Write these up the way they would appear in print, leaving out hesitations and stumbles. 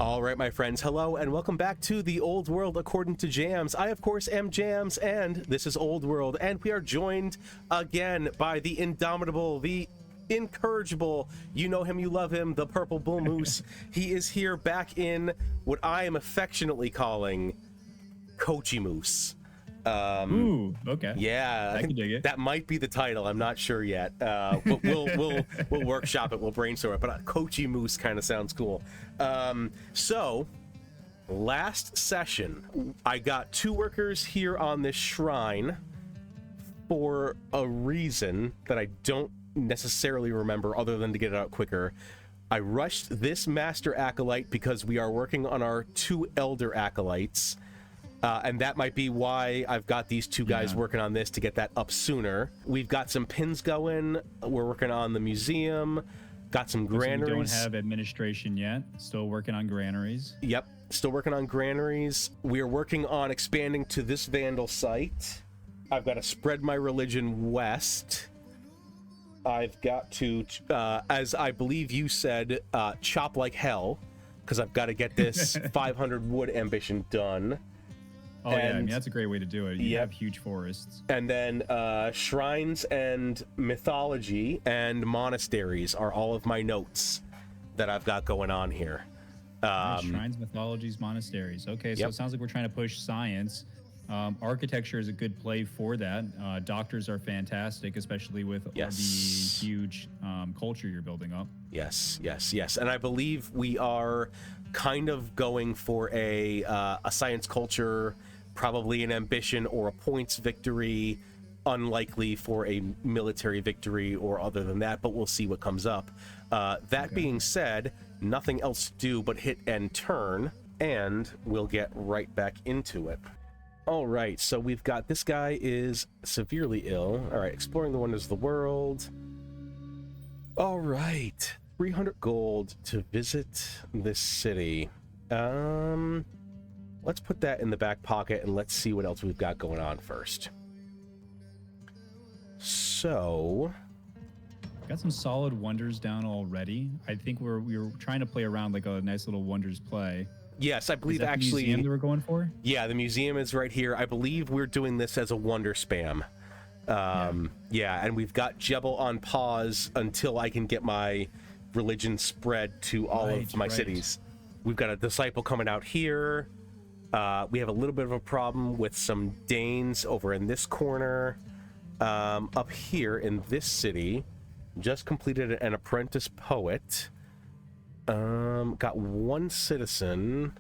All right, my friends, hello and welcome back to the Old World According to Jams. I, of course, am Jams, and this is Old World, and we are joined again by the indomitable, the incorrigible, you know him, you love him, the Purple Bull Moose. He is here back in what I am affectionately calling Coachy Moose. Ooh, okay. Yeah, I can dig it. That might be the title. I'm not sure yet, but we'll workshop it. We'll brainstorm it. But Coachy Moose kind of sounds cool. So last session, I got 2 workers here on this shrine for a reason that I don't necessarily remember, other than to get it out quicker. I rushed this master acolyte because we are working on our 2 elder acolytes. And that might be why I've got these 2 guys working on this to get that up sooner. We've got some pins going. We're working on the museum. Got some granaries. We don't have administration yet. Still working on granaries. Yep, still working on granaries. We are working on expanding to this Vandal site. I've got to spread my religion west. I've got to, as I believe you said, chop like hell, because I've got to get this 500 wood ambition done. Oh, yeah, I mean, that's a great way to do it. You have huge forests. And then shrines and mythology and monasteries are all of my notes that I've got going on here. Shrines, mythologies, monasteries. Okay, so it sounds like we're trying to push science. Architecture is a good play for that. Doctors are fantastic, especially with the huge culture you're building up. Yes. And I believe we are kind of going for a science culture, probably an ambition or a points victory, unlikely for a military victory or other than that, but we'll see what comes up. That being said, nothing else to do but hit and turn, and we'll get right back into it. All right, so we've got this guy is severely ill. All right, exploring the wonders of the world. All right, 300 gold to visit this city. Let's put that in the back pocket and let's see what else we've got going on first. So, got some solid wonders down already. I think we were trying to play around like a nice little wonders play. Yes, I believe actually. The museum that we're going for? Yeah, the museum is right here. I believe we're doing this as a wonder spam. Yeah, and we've got Jebel on pause until I can get my religion spread to all of my cities. We've got a disciple coming out here. We have a little bit of a problem with some Danes over in this corner. Up here in this city, just completed an apprentice poet. Got 1 citizen.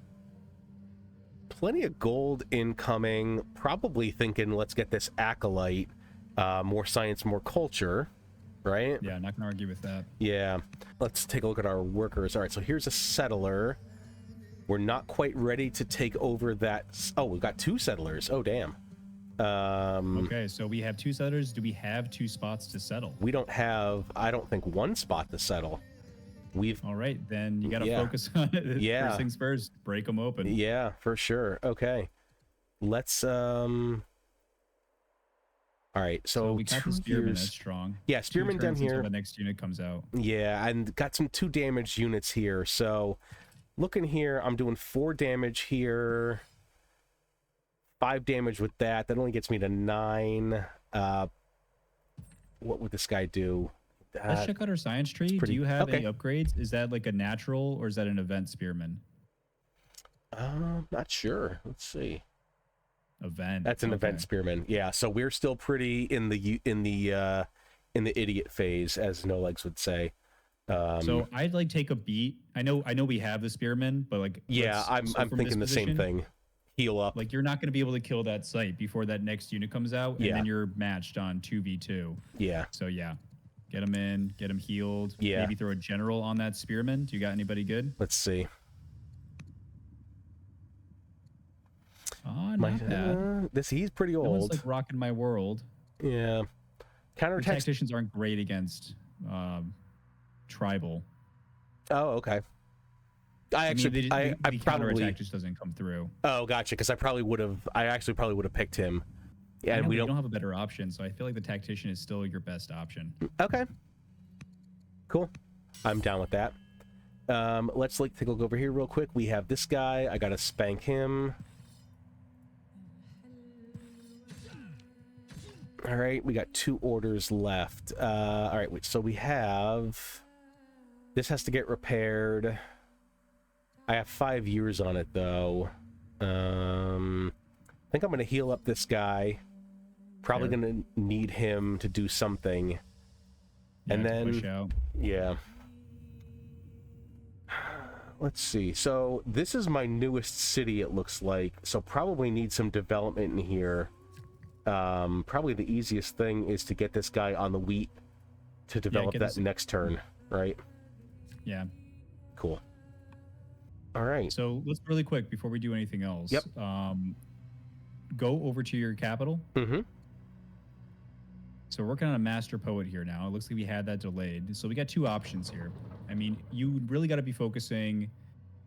Plenty of gold incoming. Probably thinking, let's get this acolyte. More science, more culture. Right? Yeah, not gonna argue with that. Yeah. Let's take a look at our workers. All right, so here's a settler. We're not quite ready to take over that. Oh, we've got 2 settlers. Oh, damn. Okay, so we have 2 settlers. Do we have 2 spots to settle? We don't have, I don't think, 1 spot to settle. All right, then you got to focus on it. First things first, break them open. Yeah, for sure. Okay. Let's, all right, so we got the spearman, that's strong. Yeah, spearman down here. Until the next unit comes out. Yeah, and got some 2 damaged units here. So looking here, I'm doing 4 damage here. 5 damage with that. That only gets me to 9. What would this guy do? Let's check out our science tree. Do you have any upgrades? Is that like a natural or is that an event spearman? Not sure. Let's see. Event. That's an event spearman. Yeah, so we're still pretty in the idiot phase, as No Legs would say. So I'd like take a beat. I know we have the spearman, but like I'm thinking the same thing. Heal up. Like you're not going to be able to kill that site before that next unit comes out, and then you're matched on 2v2. Yeah. So yeah, get him in, get him healed. Yeah. Maybe throw a general on that spearman. Do you got anybody good? Let's see. Oh, not bad. He's pretty old. That one's like rocking my world. Yeah. Counterattack tacticians aren't great against tribal. Oh, okay. The counterattack just doesn't come through. Oh, gotcha. Because I actually probably would have picked him. Yeah, and we don't have a better option, so I feel like the tactician is still your best option. Okay. Cool. I'm down with that. Let's take a look over here real quick. We have this guy. I gotta spank him. All right, we got 2 orders left. All right, wait, so we have... This has to get repaired. I have 5 years on it, though. I think I'm going to heal up this guy. Probably going to need him to do something. Yeah, and then... push out. Yeah. Let's see. So, this is my newest city, it looks like. So, probably need some development in here. Probably the easiest thing is to get this guy on the wheat to develop that next turn, right? Yeah. Cool. All right. So let's really quick before we do anything else. Yep. Go over to your capital. Mm-hmm. So we're working on a master poet here now. It looks like we had that delayed. So we got 2 options here. I mean, you really got to be focusing.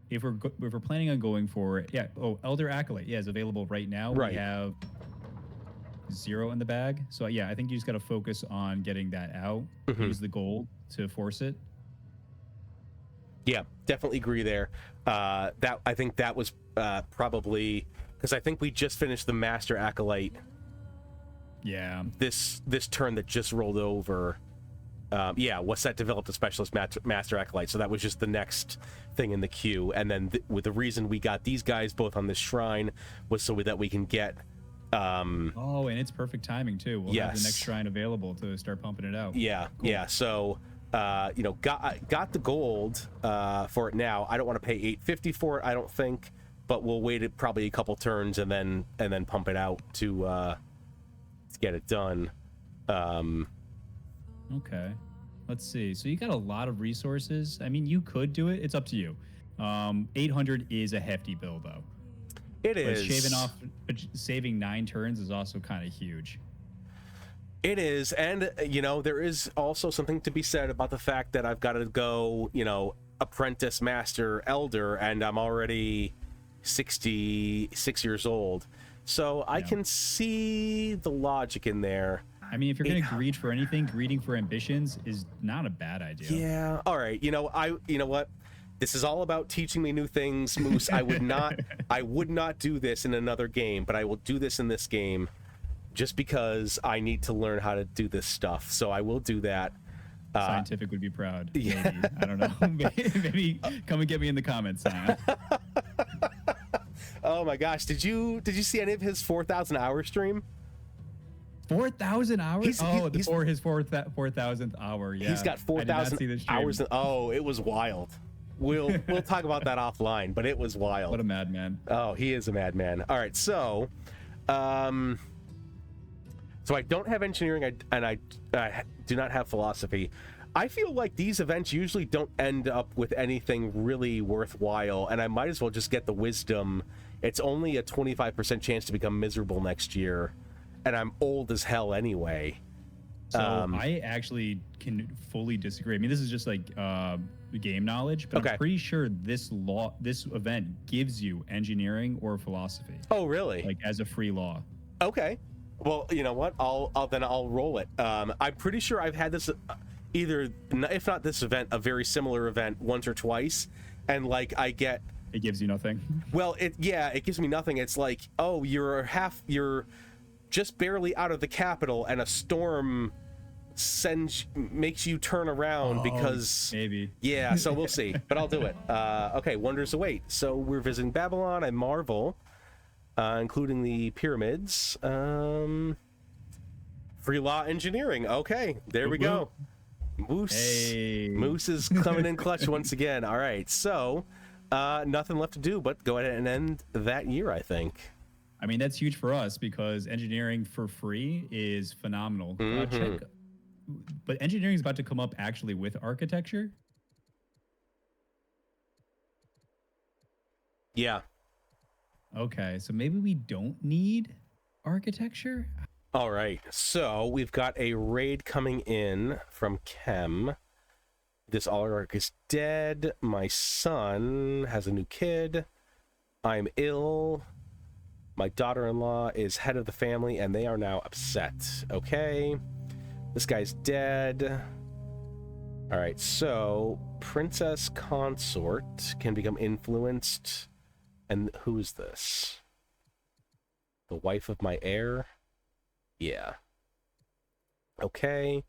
If we're planning on going for it, yeah. Oh, Elder Acolyte, yeah, is available right now. Right. We have 0 in the bag. So yeah, I think you just got to focus on getting that out. Mm-hmm. Use the gold to force it. Yeah, definitely agree there. That I think that was probably because I think we just finished the Master Acolyte. Yeah. This turn that just rolled over. Yeah, what's that? Developed a specialist Master Acolyte. So that was just the next thing in the queue. And then with the reason we got these guys both on this shrine was so that we can get. Oh, and it's perfect timing too. We'll have the next shrine available to start pumping it out. Yeah, cool. Yeah. So. Got the gold for it now. I don't want to pay $850 for it, I don't think, but we'll wait probably a couple turns and then pump it out to get it done. Okay, let's see. So you got a lot of resources. I mean, you could do it. It's up to you. 800 is a hefty bill, though. It is. Saving 9 turns is also kind of huge. It is, and there is also something to be said about the fact that I've got to go, apprentice, master, elder, and I'm already 66 years old. So I can see the logic in there. I mean, if you're going to greed for anything, greeding for ambitions is not a bad idea. Yeah. All right. You know what? This is all about teaching me new things, Moose. I would not do this in another game, but I will do this in this game. Just because I need to learn how to do this stuff. So I will do that. Scientific would be proud. Yeah. Maybe. I don't know. maybe come and get me in the comments, Science. Oh my gosh. Did you see any of his 4,000 hour stream? 4,000 hours? For his 4,000th hour. Yeah. He's got 4,000 hours. Oh, it was wild. We'll talk about that offline, but it was wild. What a madman. Oh, he is a madman. All right. So, So I don't have engineering, and I do not have philosophy. I feel like these events usually don't end up with anything really worthwhile, and I might as well just get the wisdom. It's only a 25% chance to become miserable next year, and I'm old as hell anyway. So I actually can fully disagree. I mean, this is just like game knowledge, but I'm pretty sure this event gives you engineering or philosophy. Oh, really? Like as a free law. Okay. Well, you know what? I'll roll it. I'm pretty sure I've had this either, if not this event, a very similar event once or twice, and like I get. It gives you nothing. Well, it gives me nothing. It's like, oh, you're just barely out of the capital, and a storm makes you turn around because maybe. Yeah, so we'll see, but I'll do it. Okay, wonders await. So we're visiting Babylon and Marvel. Including the pyramids. Free law engineering. Okay, there we go. Moose is coming in clutch once again. All right, so nothing left to do but go ahead and end that year, I think. I mean, that's huge for us because engineering for free is phenomenal. But engineering is about to come up actually with architecture. Yeah. Okay, so maybe we don't need architecture? All right, so we've got a raid coming in from Chem. This oligarch is dead. My son has a new kid. I'm ill. My daughter-in-law is head of the family, and they are now upset. Okay. This guy's dead. All right, so princess consort can become influenced. And who is this? The wife of my heir? Yeah. Okay.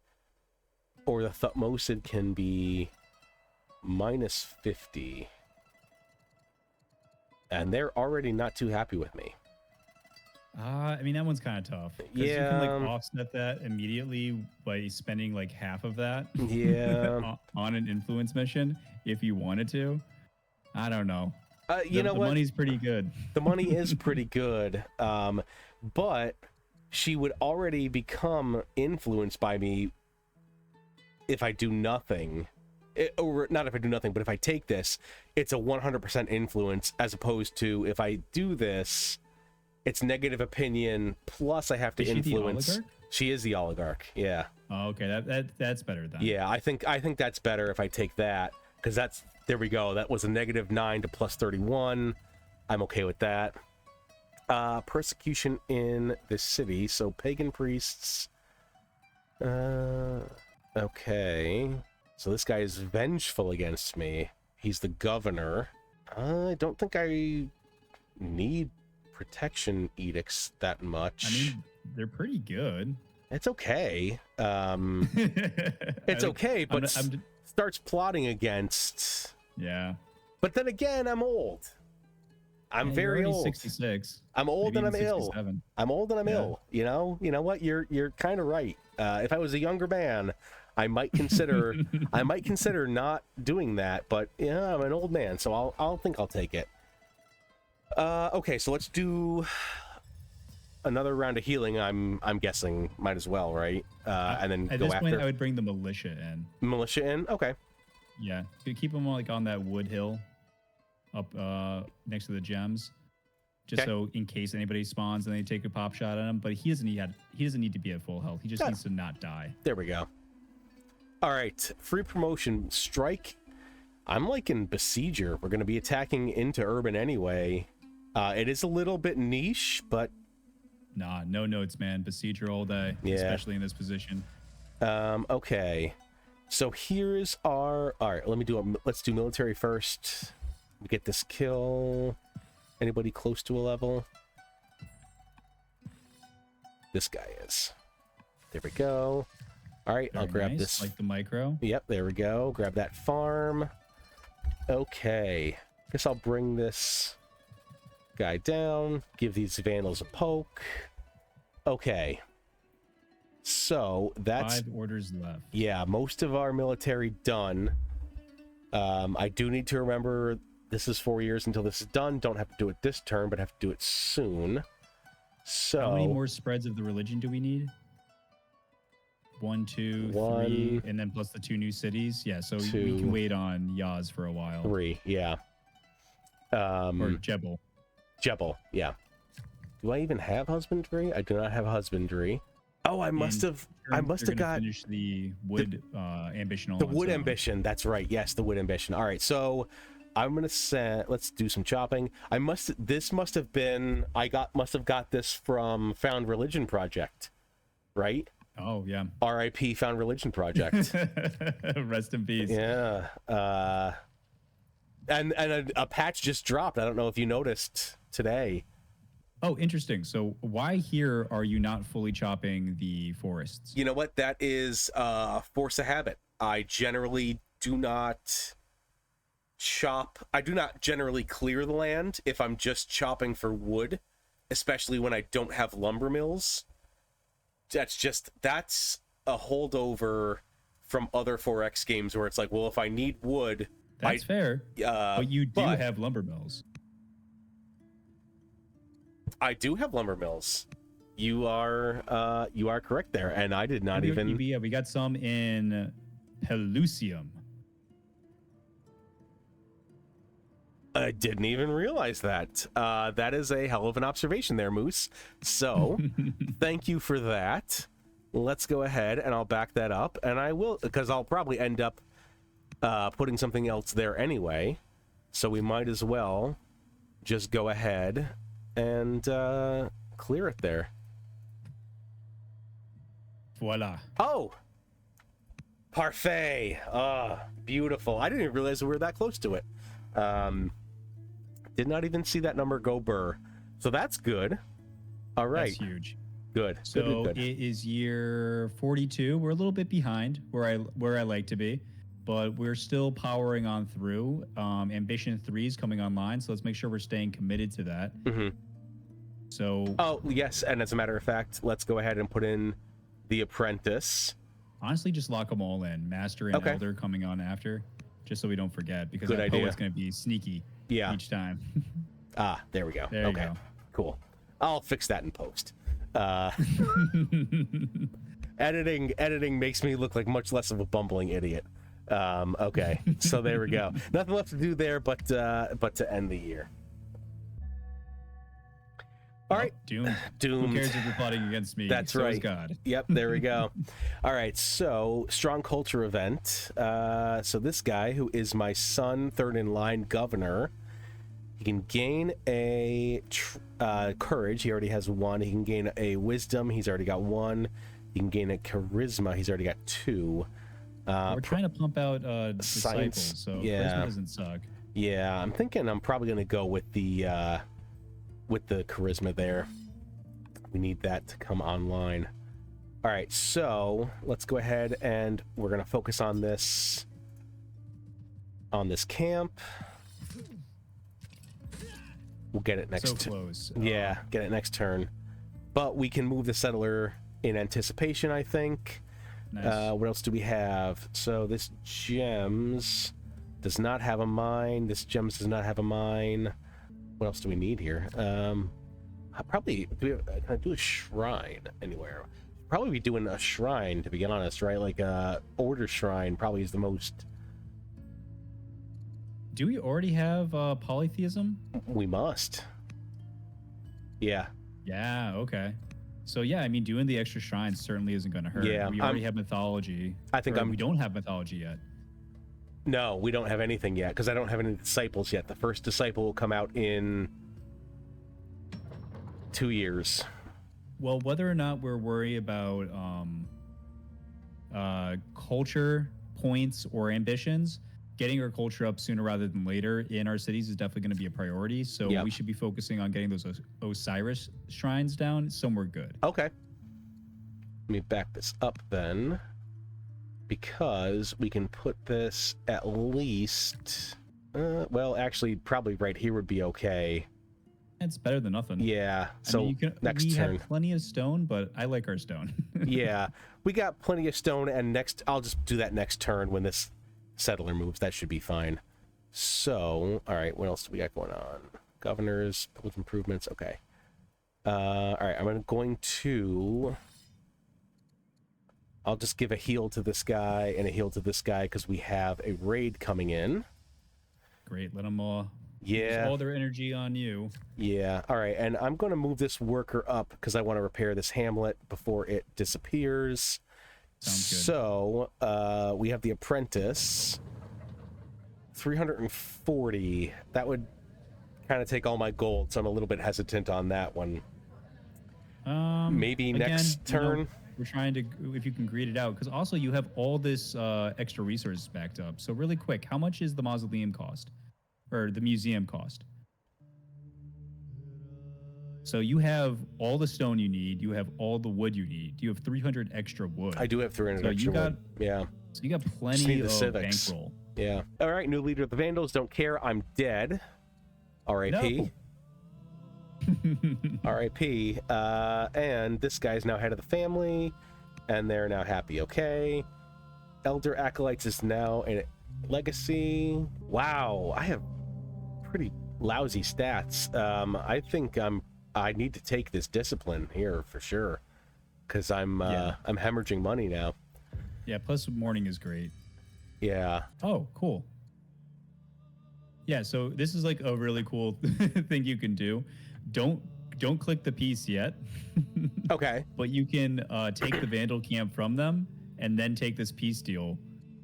Or the Thutmose can be -50. And they're already not too happy with me. I mean, that one's kind of tough. Yeah. You can, like, offset that immediately by spending, like, half of that yeah. on an influence mission if you wanted to. I don't know. You know what? The money's pretty good. The money is pretty good. But she would already become influenced by me if I do nothing. Or not if I do nothing, but if I take this, it's a 100% influence, as opposed to if I do this, it's negative opinion, plus I have to influence. She the oligarch? She is the oligarch, yeah. Oh, okay, that's better then. Yeah, I think that's better if I take that, because that's, there we go, that was a -9 to +31. I'm okay with that. Persecution in the city, so pagan priests. Okay. So this guy is vengeful against me. He's the governor. I don't think I need protection edicts that much. I mean, they're pretty good. It's okay. It's okay, but starts plotting against. Yeah. But then again, I'm old. I'm very old. 66. I'm old and I'm 67. ill. I'm old and I'm ill. You know what? You're kind of right. If I was a younger man, I might consider not doing that, but yeah, I'm an old man, so I'll think I'll take it. Okay, so let's do another round of healing. I'm guessing might as well, right? And then at go this after. point, I would bring the militia in. Militia in, okay. Yeah, to keep them like on that wood hill, up next to the gems, just so in case anybody spawns and they take a pop shot at him. But he doesn't need to be at full health. He just needs to not die. There we go. All right, free promotion, strike. I'm like in Besieger. We're going to be attacking into urban anyway. It is a little bit niche, but nah, no notes, man. Besieger all day, especially in this position. Okay, so here's our. All right, let's do military first. Get this kill. Anybody close to a level? This guy is. There we go. All right, I'll grab this. Like the micro. Yep, there we go. Grab that farm. Okay. Guess I'll bring this guy down. Give these vandals a poke. Okay. So that's 5 orders left. Yeah, most of our military done. I do need to remember this is 4 years until this is done. Don't have to do it this turn, but have to do it soon. So how many more spreads of the religion do we need? 1, 2, 3, and then plus the 2 new cities. Yeah, so we can wait on Yaz for a while. 3, yeah. Or Jebel. Jebel, yeah. Do I even have husbandry? I do not have husbandry. Oh, I must have got finish the wood ambition. The wood ambition. That's right. Yes, the wood ambition. All right, so I'm gonna set. Let's do some chopping. This must have got this from Found Religion Project, right? Oh yeah. R.I.P. Found Religion Project. Rest in peace. Yeah. And a patch just dropped. I don't know if you noticed today. Oh, interesting. So why here are you not fully chopping the forests? You know what? That is force of habit. I generally do not chop. I do not generally clear the land if I'm just chopping for wood, especially when I don't have lumber mills. That's a holdover from other 4X games where it's like, well, if I need wood, that's fair. But you do have lumber mills. I do have lumber mills. You are correct there, and I did not even. Yeah, we got some in Pelusium. I didn't even realize that. That is a hell of an observation there, Moose. So, thank you for that. Let's go ahead and I'll back that up, and I will, because I'll probably end up putting something else there anyway. So we might as well just go ahead and clear it there. Voila. Oh, Parfait. Beautiful. I didn't even realize we were that close to it. Did not even see that number go burr. So that's good. All right. That's huge. Good. So good. It is year 42. We're a little bit behind where I like to be, but we're still powering on through. Ambition 3 is coming online, so let's make sure we're staying committed to that. So. Oh yes, and as a matter of fact, let's go ahead and put in the Apprentice. Honestly, just lock them all in. Master and Elder coming on after, just so we don't forget, because that poet's going to be sneaky each time. There we go. There you go. Cool. I'll fix that in post. Editing makes me look like much less of a bumbling idiot. Okay, so there we go. Nothing left to do there but to end the year. All right. Doomed. Who cares if you're plotting against me? That's so right. Is God. Yep, there we go. All right, so strong culture event. So this guy, who is my son, third in line governor, he can gain a courage. He already has 1. He can gain a wisdom. He's already got 1. He can gain a charisma. He's already got 2. We're trying to pump out disciples, so charisma doesn't suck. Yeah, I'm thinking I'm probably going to go with the charisma there. We need that to come online. All right, so let's go ahead and we're going to focus on this camp. We'll get it next. So close. Yeah, get it next turn. But we can move the settler in anticipation, I think. Nice. What else do we have? So this gems does not have a mine. This gems does not have a mine. What else do we need here? Probably can I do a shrine anywhere? Probably be doing a shrine, to be honest, right? Like order shrine probably is the most. Do we already have polytheism? We must. Yeah. Yeah. Okay. So yeah, I mean, doing the extra shrines certainly isn't going to hurt. Yeah, we already have mythology. I think we don't have mythology yet. No, we don't have anything yet because I don't have any disciples yet. The first disciple will come out in 2 years. Well, whether or not we're worried about culture points or ambitions, getting our culture up sooner rather than later in our cities is definitely going to be a priority. So we should be focusing on getting those Osiris shrines down somewhere good. Okay. Let me back this up then, because we can put this at least. Well, actually, probably right here would be okay. It's better than nothing. Yeah. So I mean, next we turn. have plenty of stone, but I like our stone. Yeah, we got plenty of stone, and I'll just do that next turn when this settler moves. That should be fine. So, all right, what else do we got going on? Governors, public improvements. Okay. All right, I'm going to. I'll just give a heal to this guy and a heal to this guy because we have a raid coming in. Great, let them all. Yeah. Use all their energy on you. Yeah. All right, and I'm going to move this worker up because I want to repair this hamlet before it disappears. Sounds good. So we have the apprentice. 340. That would kind of take all my gold, so I'm a little bit hesitant on that one. Maybe again, next turn. We're trying to, if you can greed it out, because also you have all this extra resources backed up. So really quick, how much is the mausoleum cost, or the museum cost? So you have all the stone you need. You have all the wood you need. You have 300 extra wood. I do have 300 so extra wood. Yeah. So you got plenty of civics. bankroll. Yeah. All right, new leader of the Vandals. Don't care. I'm dead. R.I.P. No. R.I.P. And this guy's now head of the family, and they're now happy. Okay. Elder Acolytes is now a legacy. Wow, I have pretty lousy stats. I think I need to take this discipline here for sure, because I'm hemorrhaging money now. Yeah. Plus, mourning is great. Yeah. Oh, cool. Yeah. So this is like a really cool thing you can do. Don't click the piece yet. Okay. But you can take the Vandal camp from them and then take this peace deal,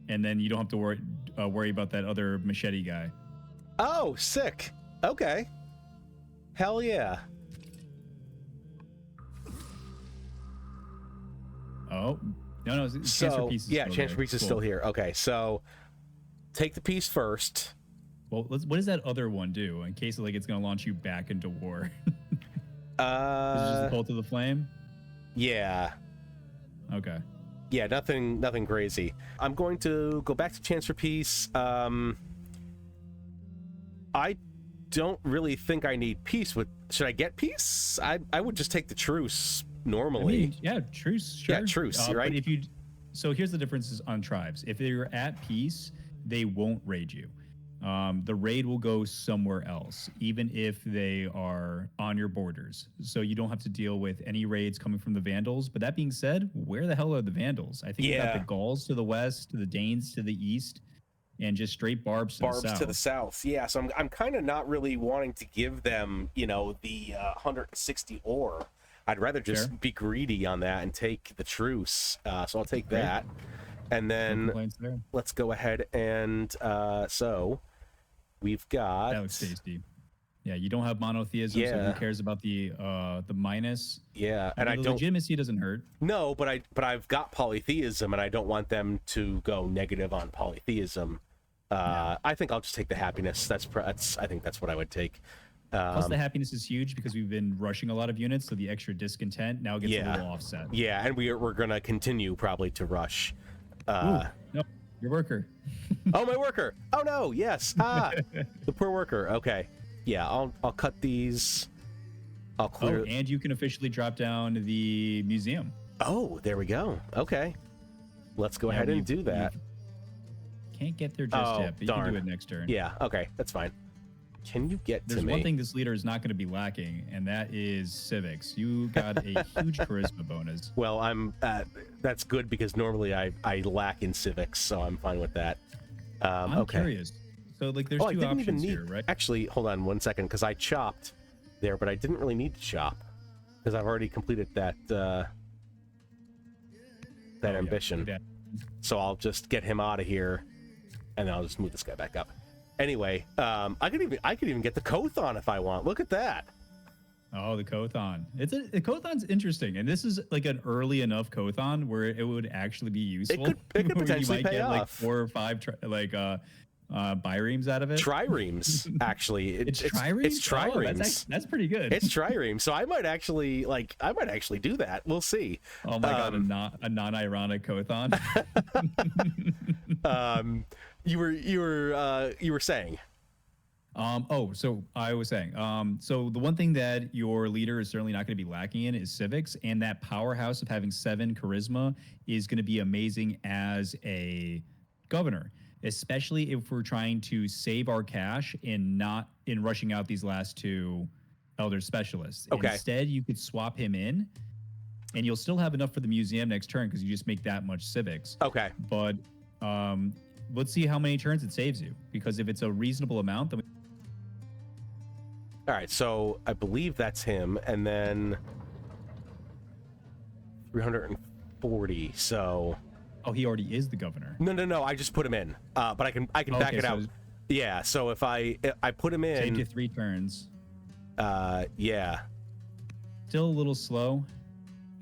and then you don't have to worry about that other machete guy. Oh, sick. Okay. Hell yeah. Oh, No, chance for peace is yeah, still chance there. for peace is Cool. still here. Okay, so take the peace first. Well, what does that other one do in case like it's going to launch you back into war? Is it just the cult of the flame? Yeah. Okay. Yeah, nothing crazy. I'm going to go back to chance for peace. I don't really think I need peace. Should I get peace? I would just take the truce normally. I mean, yeah, truce. Sure. Yeah, truce. Right. But so here's the differences on tribes. If they're at peace, they won't raid you. The raid will go somewhere else, even if they are on your borders. So you don't have to deal with any raids coming from the Vandals. But that being said, where the hell are the Vandals? I think you got the Gauls to the west, the Danes to the east, and just straight barbs to the south. Yeah, so I'm kind of not really wanting to give them, the 160 ore. I'd rather just be greedy on that and take the truce. So I'll take that. And then let's go ahead and so we've got... That looks tasty. Yeah, you don't have monotheism, so who cares about the minus? Yeah, and I don't... Legitimacy doesn't hurt. No, but I've got polytheism, and I don't want them to go negative on polytheism. I think I'll just take the happiness. I think that's what I would take. Plus, the happiness is huge because we've been rushing a lot of units, so the extra discontent now gets a little offset. Yeah, and we're gonna continue probably to rush. No, your worker. Oh, my worker. Oh no, yes. The poor worker. Okay. Yeah, I'll cut these. I'll clear. Oh, and you can officially drop down the museum. Oh, there we go. Okay. Let's go ahead and do that. Can't get there just yet, but you can do it next turn. Yeah, okay, that's fine. Can you get to me? There's one thing this leader is not going to be lacking, and that is civics. You got a huge charisma bonus. Well, that's good because normally I lack in civics, so I'm fine with that. I'm curious. So, like, there's two options here, right? Actually, hold on 1 second, because I chopped there, but I didn't really need to chop because I've already completed that ambition. Yeah. So I'll just get him out of here, and then I'll just move this guy back up. Anyway, I could even get the Kothon if I want. Look at that. Oh, the Kothon. The Kothon's interesting, and this is like an early enough Kothon where it would actually be useful. It could potentially you might pay get off. Like 4 or 5 biremes out of it. Triremes, actually. It's triremes. It's triremes. That's pretty good. It's triremes. So I might actually do that. We'll see. Oh my god, a non-ironic Kothon. You were saying. So I was saying, so the one thing that your leader is certainly not going to be lacking in is civics, and that powerhouse of having 7 charisma is going to be amazing as a governor, especially if we're trying to save our cash and not in rushing out these last 2 elder specialists. Okay. Instead, you could swap him in, and you'll still have enough for the museum next turn because you just make that much civics. Okay. But let's see how many turns it saves you, because if it's a reasonable amount, then all right, so I believe that's him, and then 340. So, he already is the governor. No, I just put him in, but I can back it out. Yeah, so if I put him in, saved you 3 turns. Yeah. Still a little slow,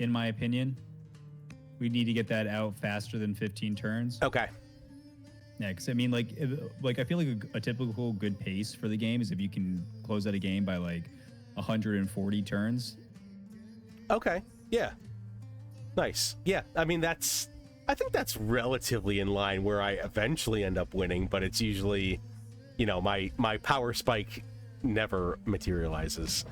in my opinion. We need to get that out faster than 15 turns. Okay. Yeah, because I mean, like I feel like a typical good pace for the game is if you can close out a game by like 140 turns. Okay. Yeah. Nice. Yeah. I mean, I think that's relatively in line where I eventually end up winning, but it's usually, my power spike never materializes.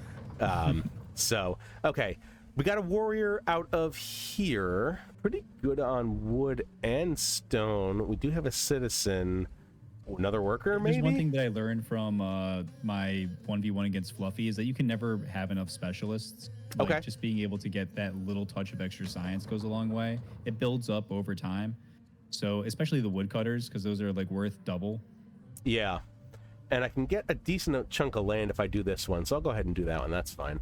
So, okay. We got a warrior out of here. Pretty good on wood and stone. We do have a citizen. Another worker, maybe? There's one thing that I learned from my 1v1 against Fluffy is that you can never have enough specialists. Like, just being able to get that little touch of extra science goes a long way. It builds up over time. So, especially the woodcutters, because those are like worth double. Yeah. And I can get a decent chunk of land if I do this one. So I'll go ahead and do that one. That's fine.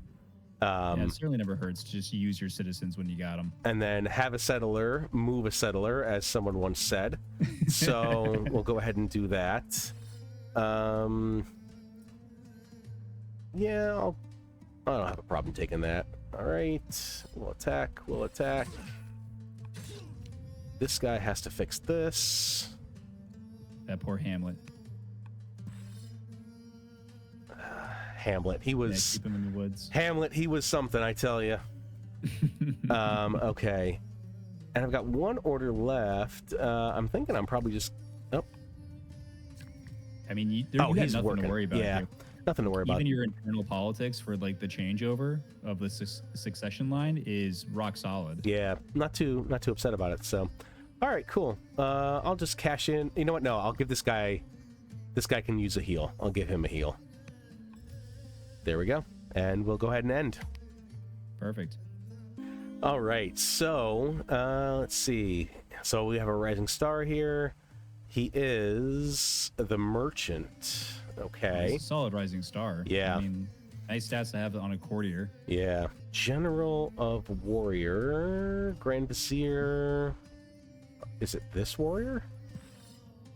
It certainly never hurts to just use your citizens when you got them. And then have a settler, move a settler, as someone once said. So we'll go ahead and do that. Yeah, I don't have a problem taking that. All right, we'll attack. This guy has to fix this. That poor Hamlet. Hamlet, he was... Yeah, keep him in the woods. Hamlet, he was something, I tell you. Okay. And I've got one order left. I'm thinking I'm probably just... Oh. I mean, you got nothing working. To worry about yeah, here. Nothing to worry about. Even your internal politics for like the changeover of the succession line is rock solid. Yeah, not too upset about it. So, all right, cool. I'll just cash in. You know what? No, I'll give this guy. This guy can use a heal. I'll give him a heal. There we go, and we'll go ahead and end. Perfect. All right, so let's see. So we have a rising star here. He is the merchant. Okay. He's a solid rising star. Yeah. I mean, nice stats to have on a courtier. Yeah. General of warrior, Grand Vizier. Is it this warrior?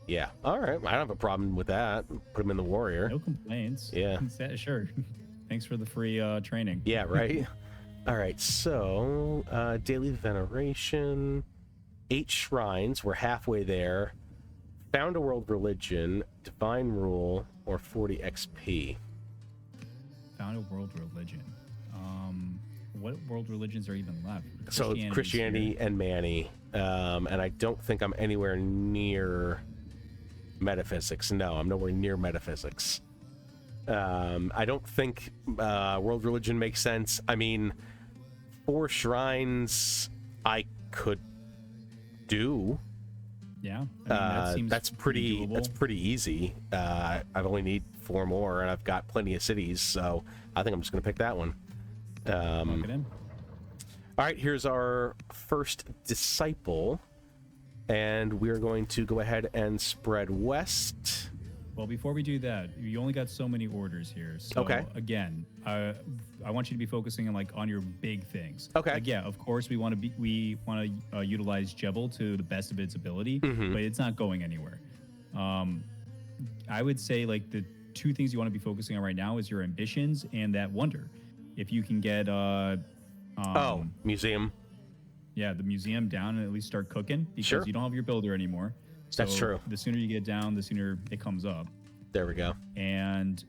Yeah. All right. I don't have a problem with that. Put him in the warrior. No complaints. Yeah. Sure. Thanks for the free training. Yeah, right? All right. So, daily veneration, 8 shrines. We're halfway there. Found a world religion, divine rule, or 40 XP. Found a world religion. What world religions are even left? So Christianity and Manny, and I don't think I'm anywhere near metaphysics. No, I'm nowhere near metaphysics. I don't think world religion makes sense. I mean, 4 shrines I could do. Yeah, I mean, that seems that's pretty easy. I only need 4 more, and I've got plenty of cities, so I think I'm just gonna pick that one. Lock it in. All right, here's our first disciple, and we're going to go ahead and spread west. Well, before we do that, you only got so many orders here. So okay. Again, I want you to be focusing on your big things. Okay. Like, yeah, of course we want to utilize Jebel to the best of its ability, but it's not going anywhere. I would say like the 2 things you want to be focusing on right now is your ambitions and that wonder. If you can get museum. Yeah, the museum down and at least start cooking because sure. you don't have your builder anymore. So that's true. The sooner you get down, the sooner it comes up. There we go. And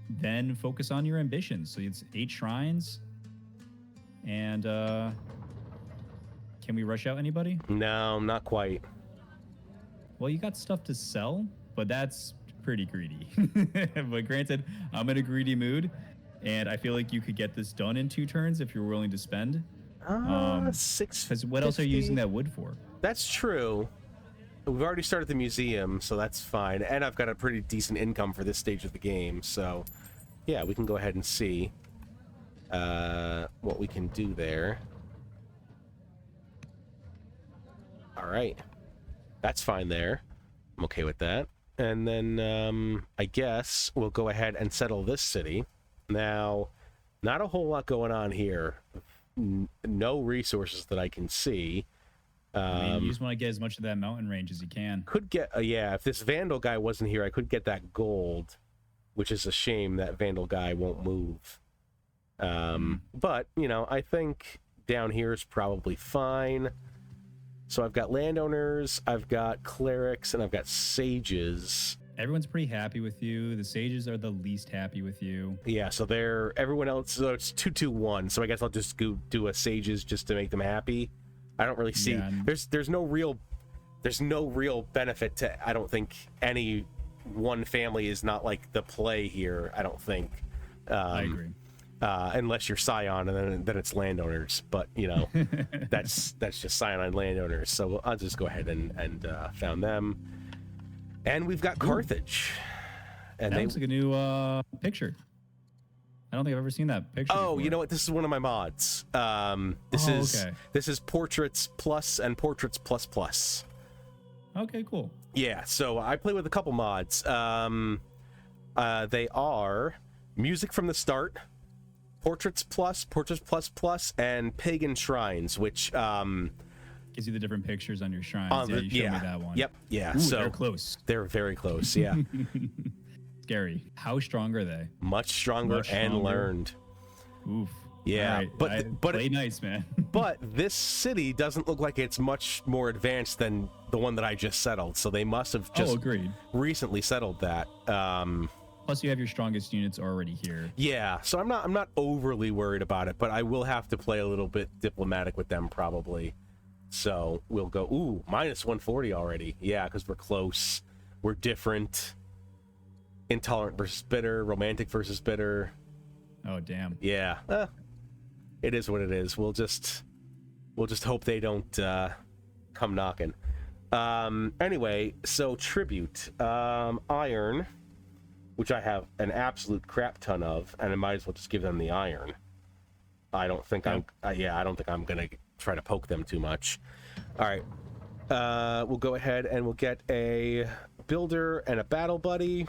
then focus on your ambitions. So it's 8 shrines. And can we rush out anybody? No, not quite. Well, you got stuff to sell, but that's pretty greedy. But granted, I'm in a greedy mood, and I feel like you could get this done in 2 turns if you're willing to spend. 6. Because what else are you using that wood for? That's true. We've already started the museum, so that's fine. And I've got a pretty decent income for this stage of the game, so yeah, we can go ahead and see what we can do there. All right. That's fine there. I'm okay with that. And then I guess we'll go ahead and settle this city. Now, not a whole lot going on here. No resources that I can see. I mean, you just want to get as much of that mountain range as you can. Could get, yeah, if this Vandal guy wasn't here, I could get that gold, which is a shame that Vandal guy won't move. But, you know, I think down here is probably fine. So I've got landowners, I've got clerics, and I've got sages. Everyone's pretty happy with you. The sages are the least happy with you. Yeah, so everyone else, so it's 2-2-1. So I guess I'll just go do a sages just to make them happy. I don't really see there's no real benefit to, I don't think any one family is not like the play here. I don't think. I agree. Unless you're Scion, and then it's landowners. But you know, that's just Scion and landowners. So I'll just go ahead and found them, and we've got Carthage. And that looks like a new picture. I don't think I've ever seen that picture. Oh, before. You know what? This is one of my mods. This is Portraits Plus and Portraits Plus Plus. Okay, cool. Yeah, so I play with a couple mods. They are Music from the Start, Portraits Plus, Portraits Plus Plus, and Pagan Shrines, which gives you the different pictures on your shrines. Yeah, you showed me that one. Yep, yeah. Ooh, so they're close. They're very close, yeah. Scary. How strong are they? Much stronger and learned. Oof. Yeah, right. but play nice, man. But this city doesn't look like it's much more advanced than the one that I just settled. So they must have just recently settled that. Plus, you have your strongest units already here. Yeah, so I'm not overly worried about it, but I will have to play a little bit diplomatic with them probably. So we'll go, ooh, minus 140 already. Yeah, because we're close. We're different. Intolerant versus bitter. Romantic versus bitter. Oh, damn. Yeah. It is what it is. We'll just hope they don't come knocking. Anyway, so tribute. Iron, which I have an absolute crap ton of, and I might as well just give them the iron. I don't think I don't think I'm gonna try to poke them too much. All right, we'll go ahead and we'll get a builder and a battle buddy,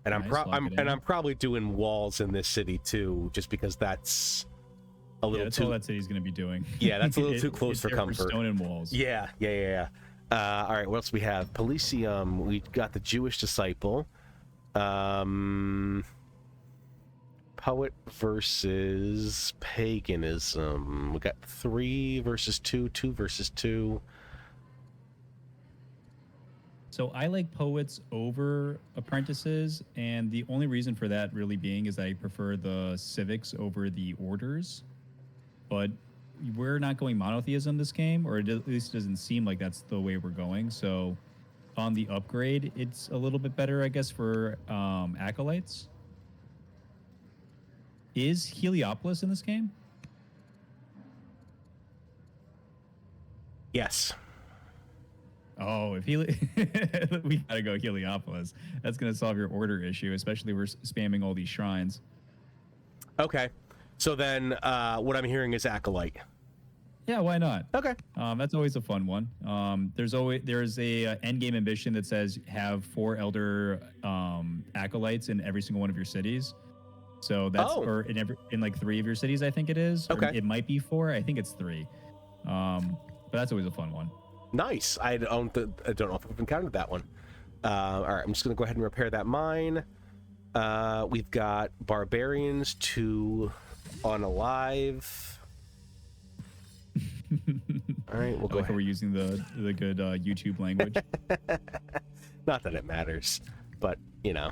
and I'm probably doing walls in this city too, just because that's a little that's too. all that city's gonna be doing. Yeah, that's a little too close for comfort. Stone and walls. Yeah. All right, what else we have? Polysium. We got the Jewish disciple. Poet versus paganism. We got 3 versus 2, 2 versus 2. So I like poets over apprentices, and the only reason for that really being is I prefer the civics over the orders. But we're not going monotheism this game, or it at least doesn't seem like that's the way we're going. So on the upgrade, it's a little bit better, I guess, for acolytes. Is Heliopolis in this game? Yes. Oh, if we gotta go Heliopolis. That's gonna solve your order issue, especially we're spamming all these shrines. Okay. So then what I'm hearing is acolyte. Yeah, why not? Okay. That's always a fun one. There's a end game ambition that says have 4 elder acolytes in every single one of your cities. So that's or in like 3 of your cities, I think it is. Okay. Or it might be 4. I think it's 3. But that's always a fun one. Nice. I don't know if we've encountered that one. All right, I'm just gonna go ahead and repair that mine. We've got barbarians 2 unalive. All right, we'll go ahead. We're using the good YouTube language. Not that it matters, but you know,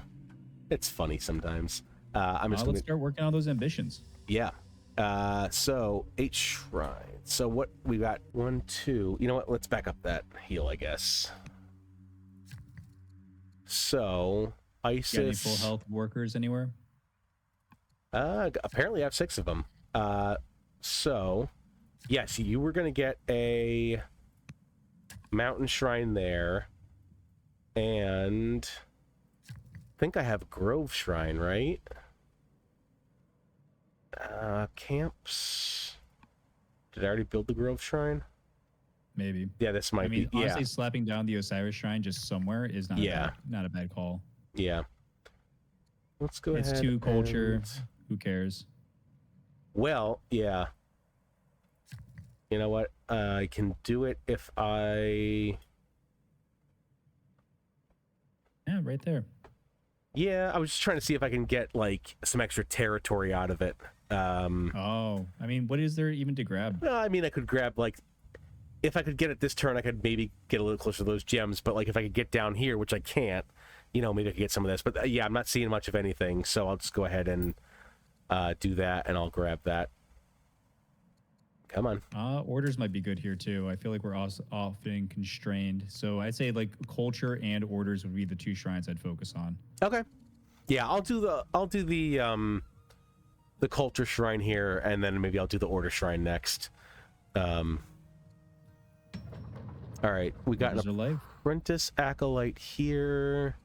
it's funny sometimes. Let's start working on those ambitions. Yeah. So 8 shrines. So what we got? 1, 2. You know what? Let's back up that heal, I guess. So ISIS. Got any full health workers anywhere? Apparently I have 6 of them. So yes, you were gonna get a mountain shrine there, and I think I have Grove Shrine, right? Camps. Did I already build the Grove Shrine? Maybe. Yeah, this might be. Honestly, slapping down the Osiris Shrine just somewhere is not a bad call. Yeah. Let's go ahead. It's 2 culture. Who cares? Well, yeah. You know what? I can do it if I... Yeah, right there. Yeah, I was just trying to see if I can get, like, some extra territory out of it. What is there even to grab? I mean, I could grab, like... If I could get it this turn, I could maybe get a little closer to those gems. But, like, if I could get down here, which I can't, you know, maybe I could get some of this. But, yeah, I'm not seeing much of anything. So I'll just go ahead and do that, and I'll grab that. Come on. Orders might be good here too. I feel like we're also often constrained. So I'd say like culture and orders would be the 2 shrines I'd focus on. Okay. Yeah, I'll do the culture shrine here, and then maybe I'll do the order shrine next. All right, we got an apprentice acolyte here.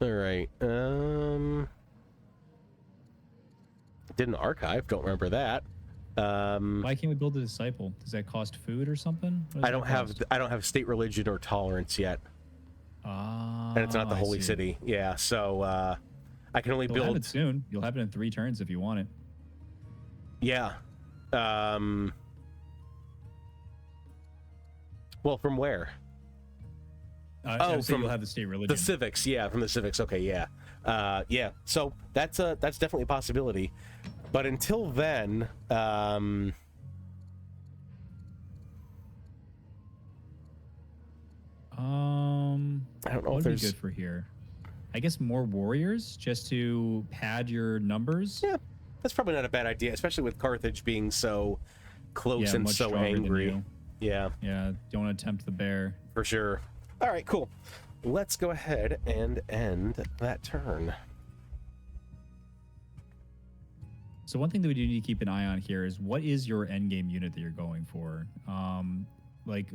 All right. Did an archive. Don't remember that. Why can't we build a disciple? Does that cost food or something? I don't have state religion or tolerance yet. And it's not the holy city. Yeah, so I can only build. You'll have it soon. You'll have it in 3 turns if you want it. Yeah. Well, from where? You'll have the state religion. The civics, yeah, from the civics. Okay, yeah, yeah. So that's definitely a possibility. But until then, I don't know if there's good for here. I guess more warriors just to pad your numbers. Yeah, that's probably not a bad idea, especially with Carthage being so close and so angry. Yeah. Yeah, don't want to tempt the bear. For sure. All right, cool. Let's go ahead and end that turn. So one thing that we do need to keep an eye on here is what is your endgame unit that you're going for? Like,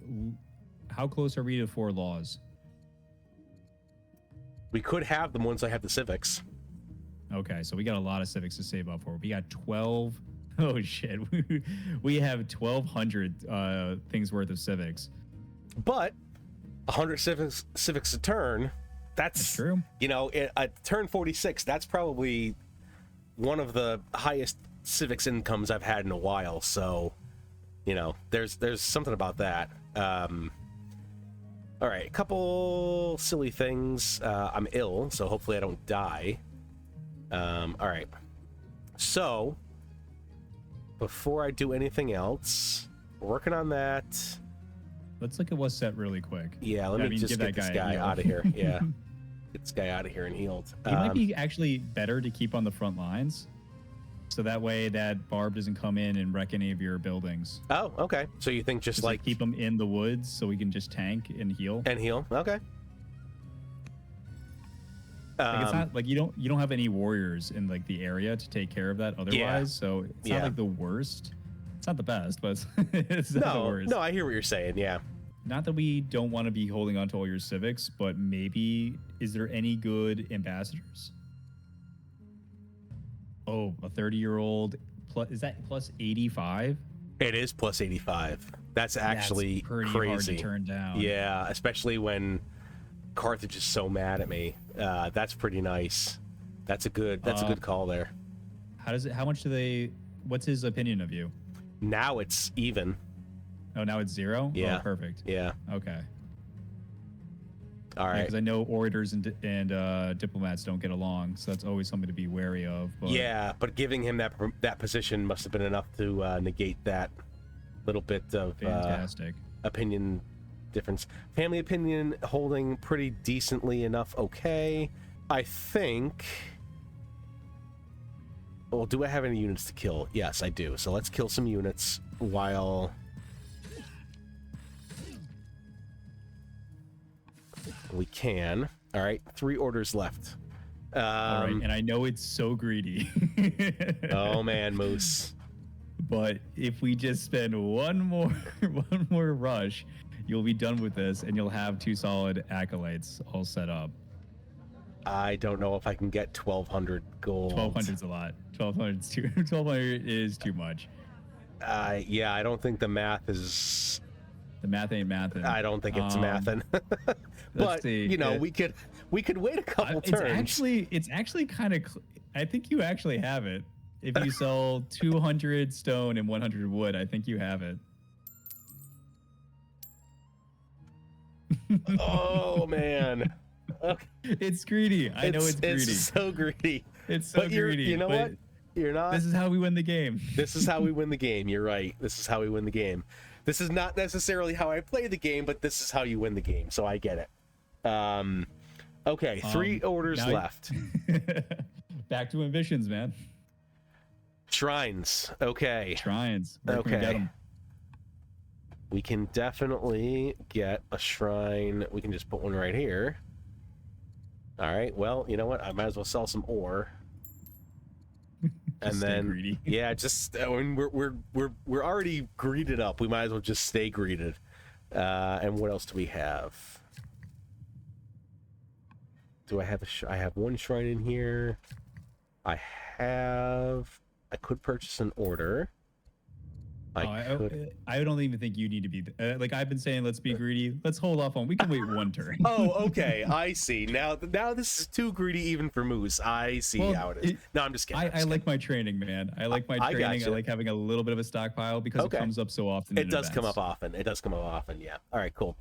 how close are we to 4 laws? We could have them once I have the civics. Okay, so we got a lot of civics to save up for. We got 12. Oh shit, we have 1,200 things worth of civics. But 100 civics a turn. That's true. You know, at turn 46, that's probably one of the highest civics incomes I've had in a while. So, you know, there's something about that. All right, a couple silly things. I'm ill, so hopefully I don't die. All right. So, before I do anything else, working on that. Let's look at what's set really quick. Yeah, let me just get this guy out of here. Yeah, get this guy out of here and healed. It might be actually better to keep on the front lines, so that way that barb doesn't come in and wreck any of your buildings. Oh, okay. So you think just like keep them in the woods so we can just tank and heal? And heal. Okay. Like it's not like you don't have any warriors in like the area to take care of that otherwise, so it's not like the worst. It's not the best, but it's not the worst. No, I hear what you're saying. Yeah. Not that we don't want to be holding on to all your civics, but maybe is there any good ambassadors? Oh, a 30-year-old plus, is that plus 85? It is plus 85. That's actually pretty crazy. hard to turn down. Yeah, especially when Carthage is so mad at me. That's pretty nice. That's a good call there. How much do they, what's his opinion of you? Now it's even. Oh, now it's 0? Yeah. Oh, perfect. Yeah. Okay. All right. Because I know orators and diplomats don't get along, so that's always something to be wary of. But... Yeah, but giving him that position must have been enough to negate that little bit of fantastic opinion difference. Family opinion holding pretty decently enough. Okay, I think. Well, do I have any units to kill? Yes, I do. So let's kill some units while. We can. All right, 3 orders left. All right, and I know it's so greedy. Oh man, Moose. But if we just spend one more rush, you'll be done with this, and you'll have 2 solid acolytes all set up. I don't know if I can get 1,200 gold. 1,200's a lot. 1,200 is too much. Yeah, I don't think the math is. The math ain't mathin'. I don't think it's mathin'. But see, you know, we could wait a couple turns. It's actually kind of. I think you actually have it. If you sell 200 stone and 100 wood, I think you have it. Oh man, okay. It's greedy. I know it's greedy. It's so greedy. It's so greedy. You know what? You're not. This is how we win the game. This is how we win the game. You're right. This is how we win the game. This is not necessarily how I play the game, but this is how you win the game. So I get it. Okay, 3 orders left. Back to ambitions, man. Shrines. Okay. Shrines. Where can we get them? We can definitely get a shrine. We can just put one right here. All right. Well, you know what? I might as well sell some ore. And then, greedy. Yeah, just I mean, we're already greeted up. We might as well just stay greeted. And what else do we have? Do I have I have 1 shrine in here. I could purchase an order. I don't even think you need to be like I've been saying. Let's be greedy. Let's hold off on. We can wait 1 turn. Oh, okay. I see. Now this is too greedy even for Moose. I see how it is. No, I'm just kidding. I like my training, man. I like my training. I like having a little bit of a stockpile because it comes up so often. It does come up often. Yeah. All right. Cool.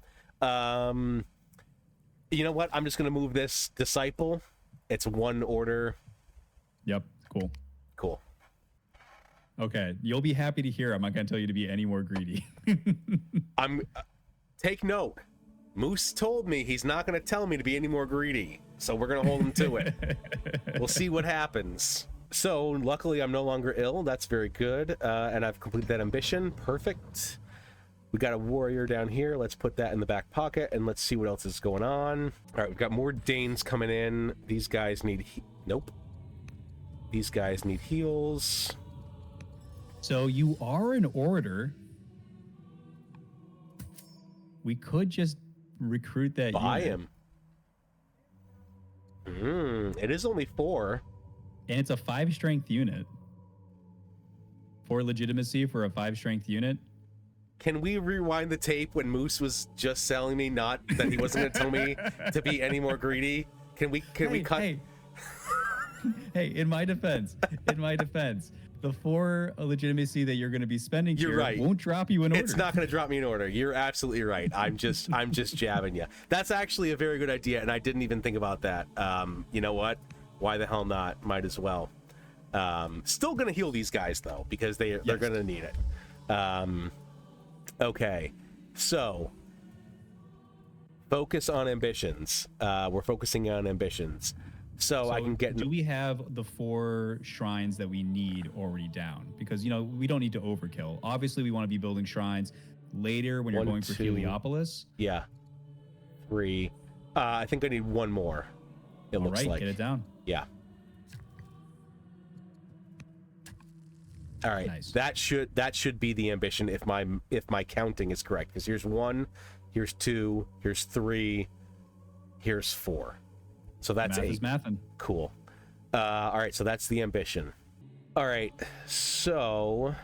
You know what? I'm just gonna move this disciple. It's 1 order. Yep. Cool. Okay, you'll be happy to hear I'm not going to tell you to be any more greedy. Take note. Moose told me he's not going to tell me to be any more greedy, so we're going to hold him to it. We'll see what happens. So, luckily, I'm no longer ill. That's very good, and I've completed that ambition. Perfect. We got a warrior down here. Let's put that in the back pocket, and let's see what else is going on. All right, we've got more Danes coming in. These guys need... Nope. These guys need heals. So you are an orator. We could just recruit that Buy unit. him. It is only 4. And it's a 5 strength unit. 4 legitimacy for a 5 strength unit. Can we rewind the tape when Moose was just selling me that he wasn't going to tell me to be any more greedy? Can we cut? Hey, in my defense, the 4 legitimacy that you're going to be spending You're here right. won't drop you in order. It's not going to drop me in order. You're absolutely right. I'm just jabbing you. That's actually a very good idea, and I didn't even think about that. You know what? Why the hell not? Might as well. Still going to heal these guys though, because they're going to need it. Okay, so focus on ambitions. We're focusing on ambitions. So I can get... Do we have the 4 shrines that we need already down? Because, we don't need to overkill. Obviously, we want to be building shrines later when you're going for Heliopolis. Yeah. 3. I think I need 1 more. It looks like. Get it down. Yeah. All right. Nice. That should be the ambition if my counting is correct. Because here's 1, here's 2, here's 3, here's 4. So that's Math 8. is mathin'. Cool. All right, so that's the ambition. All right, so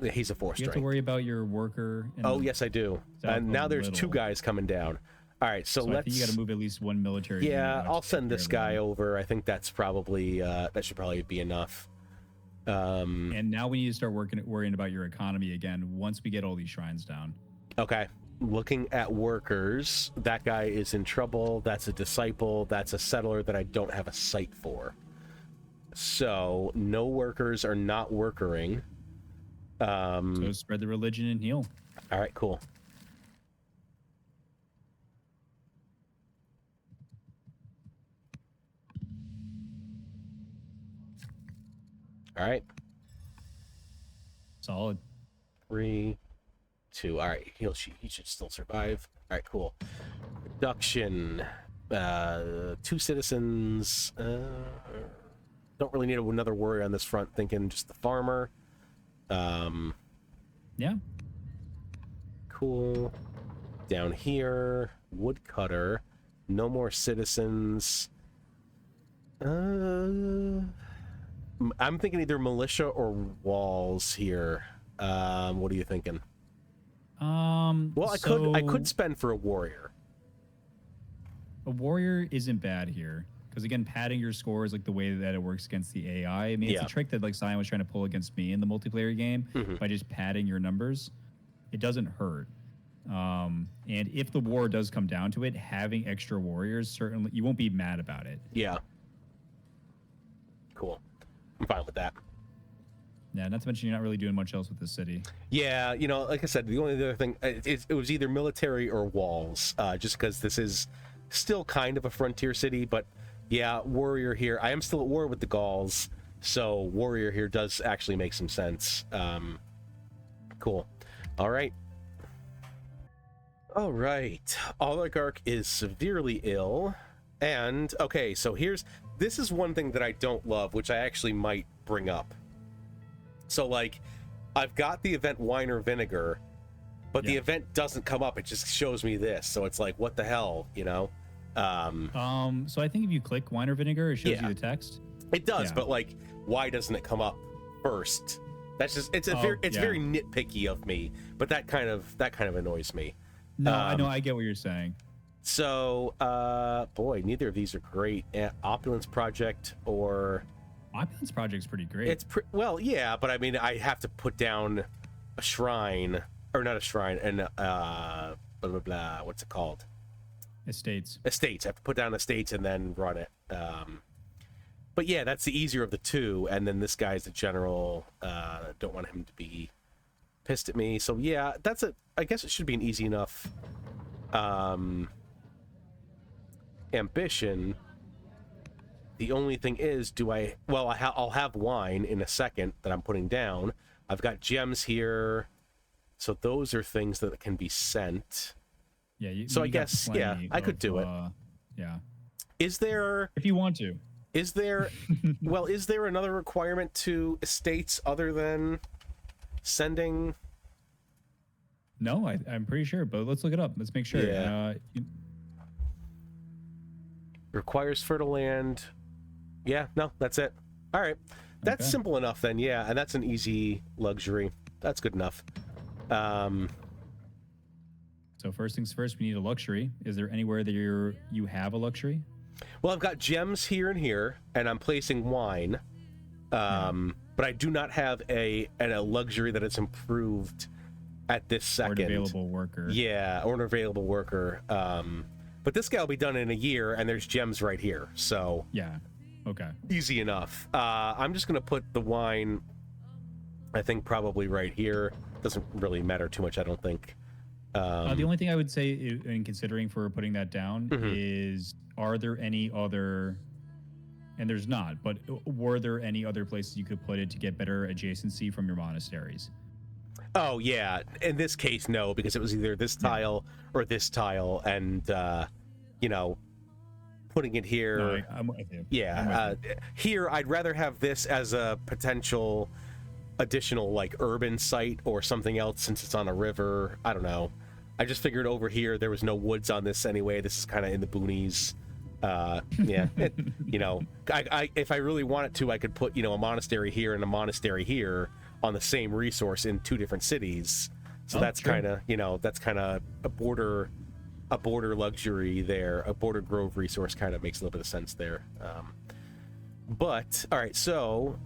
he's a 4 strength. You have to worry about your worker. Yes, I do. And now there's 2 guys coming down. All right, so let's... I think you got to move at least 1 military. Yeah, I'll send this guy over. I think that's probably that should probably be enough. And now we need to start worrying about your economy again once we get all these shrines down. Okay. Looking at workers, that guy is in trouble. That's a disciple. That's a settler that I don't have a site for. So no workers are not workering. So spread the religion and heal. All right, cool. All right. Solid. 3, 2. All right, he should still survive. All right, cool. Production. 2 citizens. Don't really need another warrior on this front. Thinking just the farmer. Yeah. Cool. Down here, woodcutter. No more citizens. I'm thinking either militia or walls here. What are you thinking? Well, I could spend for a warrior. A warrior isn't bad here because again, padding your score is like the way that it works against the AI. I mean, it's a trick that like Cyan was trying to pull against me in the multiplayer game by just padding your numbers. It doesn't hurt. And if the war does come down to it, having extra warriors, certainly you won't be mad about it. Yeah. Cool. I'm fine with that. Yeah, not to mention you're not really doing much else with the city. Yeah, like I said, the only other thing, it was either military or walls, just because this is still kind of a frontier city, but yeah, warrior here. I am still at war with the Gauls, so warrior here does actually make some sense. Cool. All right. All right. Oligarch is severely ill. And, okay, so this is one thing that I don't love, which I actually might bring up. So, like, I've got the event wine or vinegar, but the event doesn't come up. It just shows me this. So it's like, what the hell, So I think if you click wine or vinegar, it shows you the text. It does, but like, why doesn't it come up first? That's just it's very nitpicky of me, but that kind of annoys me. No, I know, I get what you're saying. So, boy, neither of these are great. Opulence Project or... Opulence Project's pretty great. It's well, yeah, but I mean, I have to put down a shrine, or not a shrine, and blah blah blah. What's it called? Estates. Estates. I have to put down estates and then run it. But yeah, that's the easier of the two. And then this guy's the general. Don't want him to be pissed at me. So yeah, I guess it should be an easy enough ambition. The only thing is, I'll have wine in a second that I'm putting down. I've got gems here. So those are things that can be sent. Yeah. So I guess, I could do it. Yeah. Is there... If you want to. Is there... well, is there another requirement to estates other than sending... No, I'm pretty sure, but let's look it up. Let's make sure. Yeah. Requires fertile land. Yeah, no, that's it. All right. That's simple enough then, yeah. And that's an easy luxury. That's good enough. So first things first, we need a luxury. Is there anywhere that you have a luxury? Well, I've got gems here and here, and I'm placing wine. But I do not have a luxury that is improved at this second. Or an available worker. Yeah, or an available worker. But this guy will be done in a year, and there's gems right here. So yeah, okay, easy enough. I'm just gonna put the wine, I think, probably right here. Doesn't really matter too much, I don't think. The only thing I would say in considering for putting that down is, are there any other, and there's not, but were there any other places you could put it to get better adjacency from your monasteries? Oh, yeah. In this case, no, because it was either this tile or this tile, and, putting it here... No, I'm with you. Yeah. Here, I'd rather have this as a potential additional, urban site or something else since it's on a river. I don't know. I just figured over here there was no woods on this anyway. This is kind of in the boonies. If I really wanted to, I could put, a monastery here and a monastery here on the same resource in two different cities. So that's kind of, a border luxury there. A border grove resource kind of makes a little bit of sense there. But all right, so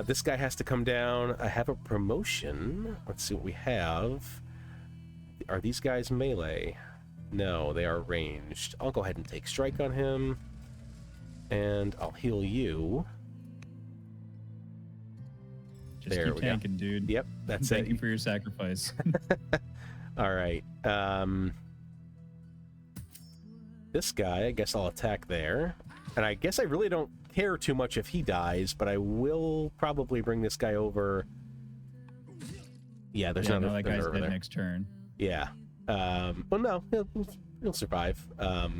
this guy has to come down. I have a promotion. Let's see what we have. Are these guys melee? No, they are ranged. I'll go ahead and take strike on him, and I'll heal you. Just keep tanking, dude. Yep, that's Thank you for your sacrifice. All right. This guy, I guess I'll attack there. And I guess I really don't care too much if he dies, but I will probably bring this guy over. Yeah, there's another that guy's over dead there. Next turn. Yeah. Well, no, he'll survive. No,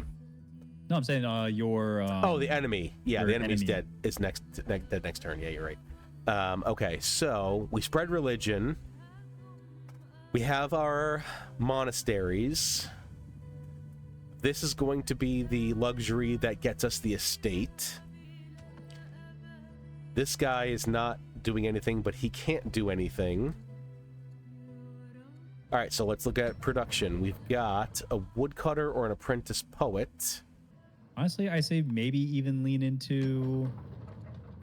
I'm saying your... the enemy. Yeah, the enemy's dead. Is dead next turn. Yeah, you're right. Okay, so we spread religion. We have our monasteries. This is going to be the luxury that gets us the estate. This guy is not doing anything, but he can't do anything. All right, so let's look at production. We've got a woodcutter or an apprentice poet. Honestly, I say maybe even lean into...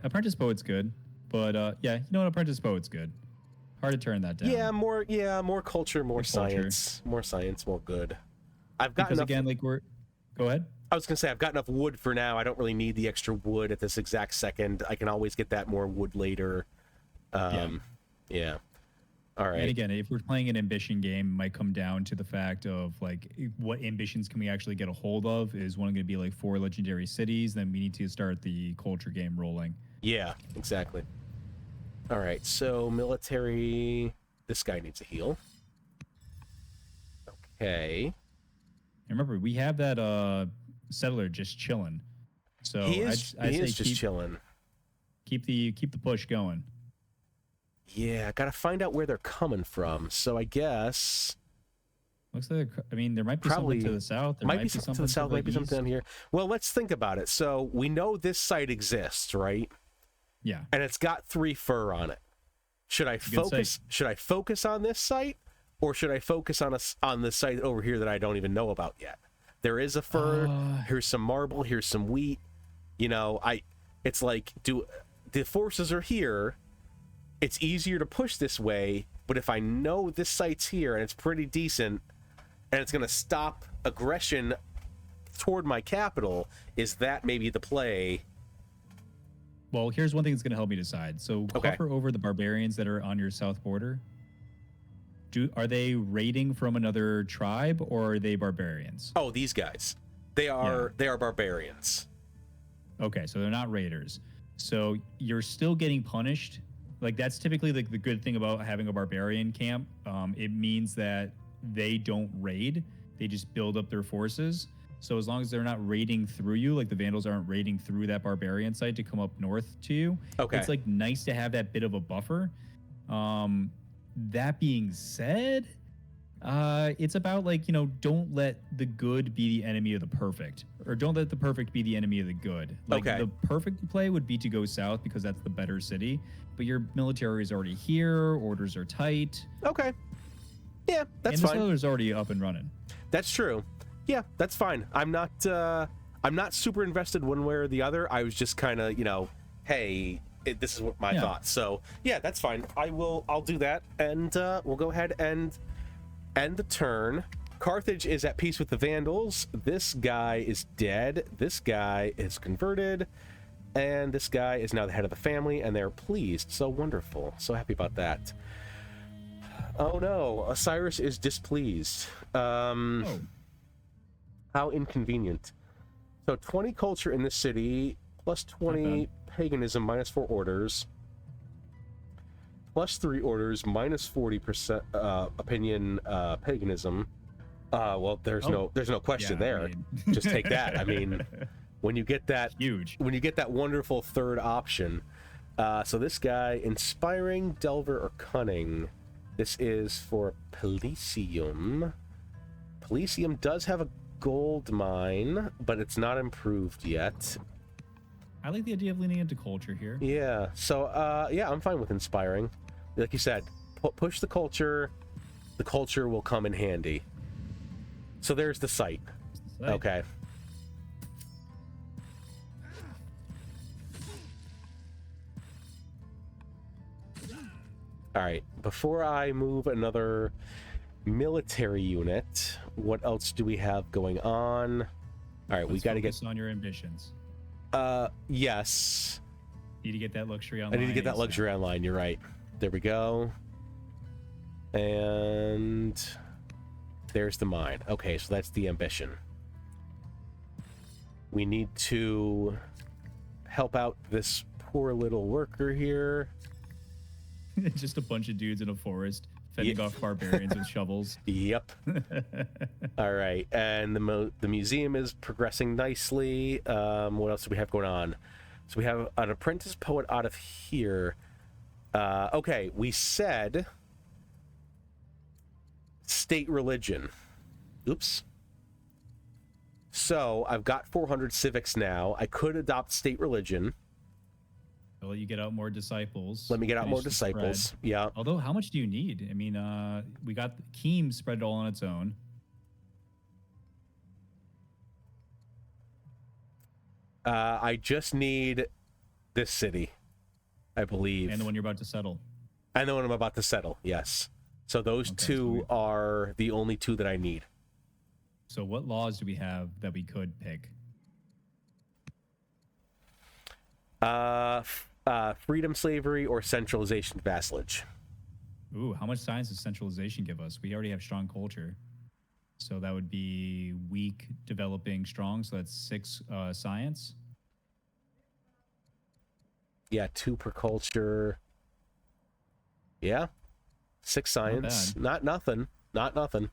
Apprentice poet's good. But apprentice poet's good. Hard to turn that down. More culture, more science. More science, more good. I've got enough... Go ahead. I was gonna say I've got enough wood for now. I don't really need the extra wood at this exact second. I can always get that more wood later. Yeah. All right. And again, if we're playing an ambition game, it might come down to the fact of what ambitions can we actually get a hold of? Is one going to be 4 legendary cities? Then we need to start the culture game rolling. Yeah, exactly. All right, so military. This guy needs a heal. Okay. And remember, we have that settler just chilling. So he is just chilling. Keep the push going. Yeah, gotta find out where they're coming from. So I guess looks like there might be something to the south. There might be something to the south. Might be something down here. Well, let's think about it. So we know this site exists, right? Yeah. And it's got 3 fur on it. Should I focus? Should I focus on this site, or should I focus on the site over here that I don't even know about yet? There is a fur. Here's some marble. Here's some wheat. It's like the forces are here. It's easier to push this way, but if I know this site's here and it's pretty decent, and it's going to stop aggression toward my capital, is that maybe the play? Well, here's one thing that's going to help me decide. So hover over the barbarians that are on your south border. Are they raiding from another tribe, or are they barbarians? Oh, these guys. They are barbarians. Okay, so they're not raiders. So you're still getting punished. Like, that's typically the good thing about having a barbarian camp. It means that they don't raid. They just build up their forces. So as long as they're not raiding through you, like the Vandals aren't raiding through that barbarian site to come up north to you, it's like nice to have that bit of a buffer. That being said, it's about like, don't let the good be the enemy of the perfect, or don't let the perfect be the enemy of the good. Like the perfect play would be to go south because that's the better city, but your military is already here, orders are tight. Okay. Yeah, that's fine. And the settler's already up and running. That's true. Yeah, that's fine. I'm not super invested one way or the other. I was just kind of, hey, this is what my thoughts. So yeah, that's fine. I'll do that, and we'll go ahead and end the turn. Carthage is at peace with the Vandals. This guy is dead. This guy is converted, and this guy is now the head of the family, and they're pleased. So wonderful. So happy about that. Oh no, Osiris is displeased. How inconvenient. So 20 culture in this city, plus 20 paganism, minus 4 orders, plus 3 orders, minus 40% opinion paganism. Well, there's no question there. Just take that. I mean, when you get that when you get that wonderful third option. So this guy, inspiring, delver, or cunning. This is for Pelicium. Pelicium does have a gold mine, but it's not improved yet. I like the idea of leaning into culture here. Yeah. So yeah, I'm fine with inspiring. Like you said, push the culture. The culture will come in handy. So there's the site. Okay. All right. Before I move another military unit, what else do we have going on? All right, we got to get on your ambitions. Yes. Need to get that luxury online. I need to get that luxury online. You're right. There we go. And there's the mine. Okay, so that's the ambition. We need to help out this poor little worker here. Just a bunch of dudes in a forest fending off barbarians with shovels. Yep. All right, and the museum is progressing nicely. What else do we have going on? So we have an apprentice poet out of here. Okay, we said state religion. Oops. So I've got 400 civics now. I could adopt state religion. I'll let you get out more disciples. Let me get out more disciples. Spread. Yeah. Although, how much do you need? I mean, we got Keem spread all on its own. I just need this city, I believe. And the one you're about to settle. And the one I'm about to settle, yes. So those two are the only two that I need. So what laws do we have that we could pick? Freedom, slavery, or centralization, vassalage. Ooh, how much science does centralization give us? We already have strong culture. So that would be weak, developing, strong. So that's 6 science. Yeah, 2 per culture. Yeah. 6 science. Not nothing. Not nothing.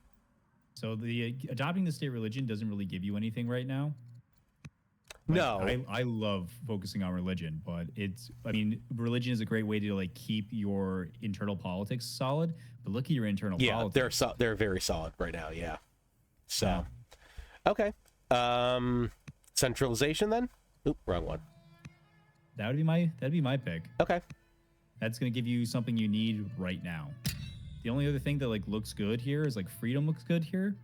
So the adopting the state religion doesn't really give you anything right now. No, I love focusing on religion, but religion is a great way to like keep your internal politics solid. But look at your internal politics. Yeah, they're very solid right now. Yeah. So, okay. Centralization then. Oop, wrong one. That'd be my pick. Okay. That's gonna give you something you need right now. The only other thing that like looks good here is like freedom looks good here,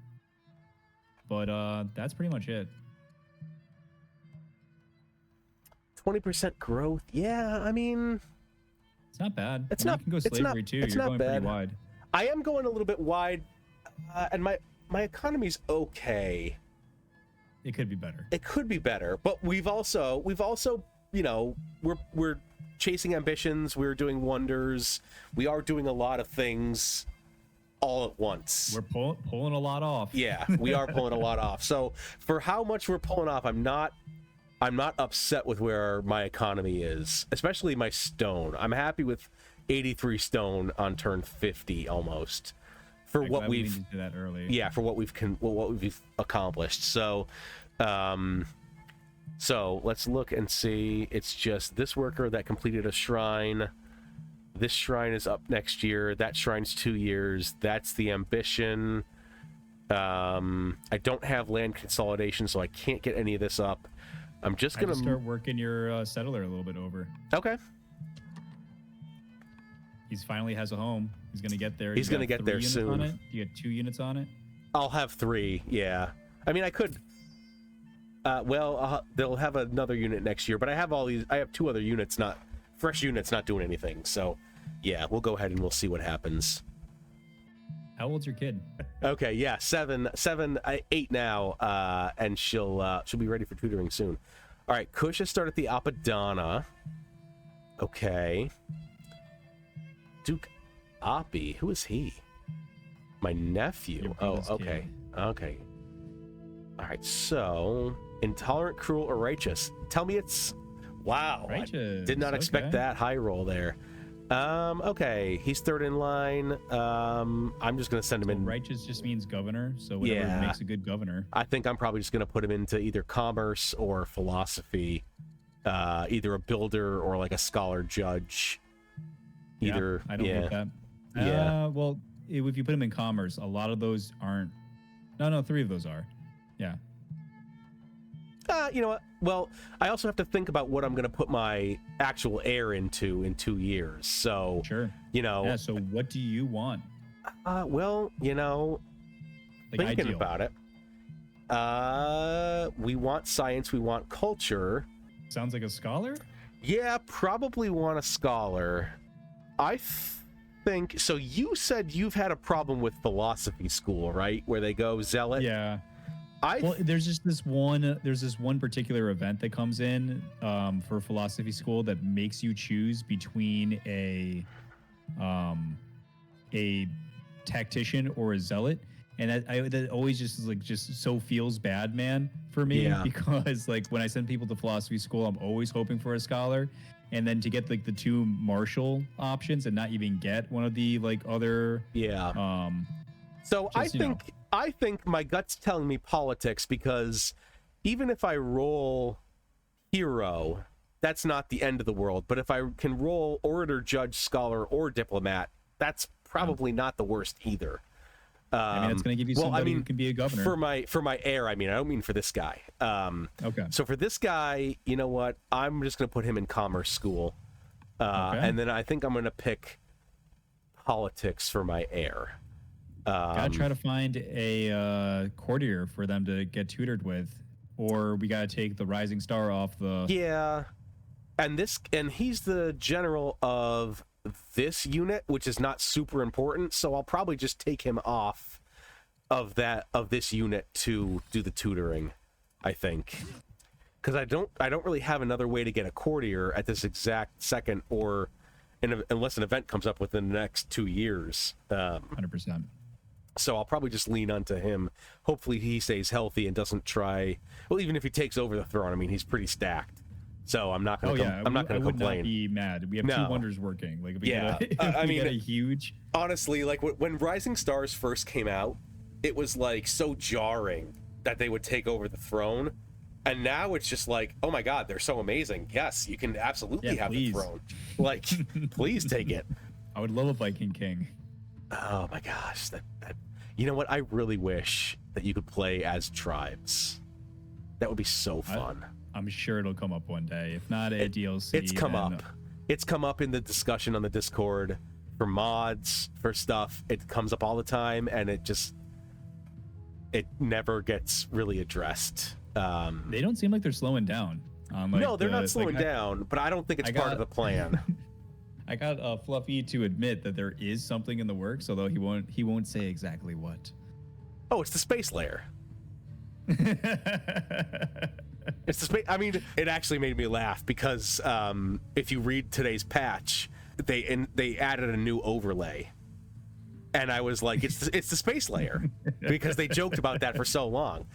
but that's pretty much it. 20% growth. Yeah, I mean, it's not bad. It's not. You can go slavery too. It's You're not going bad. pretty wide. I am going a little bit wide, and my economy's okay. It could be better. It could be better, but we've also you know, we're chasing ambitions. We're doing wonders. We are doing a lot of things all at once. We're pulling a lot off. Yeah, we are pulling a lot off. So for how much we're pulling off, I'm not upset with where my economy is, especially my stone. I'm happy with 83 stone on turn 50 almost for what we've do that early. Yeah, for what we've accomplished. So so let's look and see. It's just this worker that completed a shrine. This shrine is up next year. That shrine's 2 years. That's the ambition. I don't have land consolidation, so I can't get any of this up. I'm just gonna start working your settler a little bit over. Okay. He's finally has a home. He's gonna get there. He's gonna get there soon. On it? You got 2 units on it? I'll have 3. Yeah. I mean, I could. They'll have another unit next year, but I have all these. I have 2 other units, not fresh units, not doing anything. So, yeah, we'll go ahead and we'll see what happens. How old's your kid? Okay, yeah, 8 now, and she'll be ready for tutoring soon. All right, Coachy start at the Apadana. Okay. Duke Oppie, who is he? My nephew. Oh, okay, okay. All right, so intolerant, cruel, or righteous. Tell me it's. Wow, righteous. I did not expect that high roll there. Okay, he's 3rd in line. I'm just gonna send him in. Righteous just means governor, so whatever makes a good governor. I think I'm probably just gonna put him into either commerce or philosophy, either a builder or like a scholar judge. Either. I don't get that. Well, if you put him in commerce, a lot of those aren't. No, 3 of those are. Yeah. You know what? Well, I also have to think about what I'm going to put my actual heir into in 2 years. So, sure. You know. Yeah. So, what do you want? Well, you know, like thinking about it, we want science. We want culture. Sounds like a scholar. Yeah, probably want a scholar. I think so. You said you've had a problem with philosophy school, right? Where they go zealot. Yeah. Well, there's just this one. There's this one particular event that comes in for philosophy school that makes you choose between a tactician or a zealot, and that always just so feels bad, man, for me. Yeah. Because like when I send people to philosophy school, I'm always hoping for a scholar, and then to get like the 2 martial options and not even get one of the like other So I think my gut's telling me politics, because even if I roll hero, that's not the end of the world. But if I can roll orator, judge, scholar, or diplomat, that's probably not the worst either. I mean, it's going to give you somebody who can be a governor. For my heir, I mean, I don't mean for this guy. Okay. So for this guy, you know what? I'm just going to put him in commerce school. And then I think I'm going to pick politics for my heir. Gotta try to find a courtier for them to get tutored with, or we gotta take the rising star off the. Yeah, and he's the general of this unit, which is not super important. So I'll probably just take him off of this unit to do the tutoring. I think, because I don't really have another way to get a courtier at this exact second, or unless an event comes up within the next 2 years. 100%. So I'll probably just lean onto him. Hopefully he stays healthy and doesn't try. Well, even if he takes over the throne, I mean, he's pretty stacked. So I'm not going to. I'm not going to complain. I would not be mad. We have 2 wonders working. Like, if we get a huge. Honestly, like when Rising Stars first came out, it was like so jarring that they would take over the throne, and now it's just like, oh my God, they're so amazing. Yes, you can absolutely have the throne. Like, please take it. I would love a Viking King. Oh my gosh, that. You know what? I really wish that you could play as tribes. That would be so fun. I'm sure it'll come up one day. If not a DLC. It's come up. It's come up in the discussion on the Discord for mods, for stuff. It comes up all the time, and it never gets really addressed. They don't seem like they're slowing down. No, they're not slowing down, but I don't think it's part of the plan. I got Fluffy to admit that there is something in the works, although he won't say exactly what. Oh, it's the space layer. It's the space. I mean, it actually made me laugh because if you read today's patch, they added a new overlay, and I was like, it's the space layer because they joked about that for so long.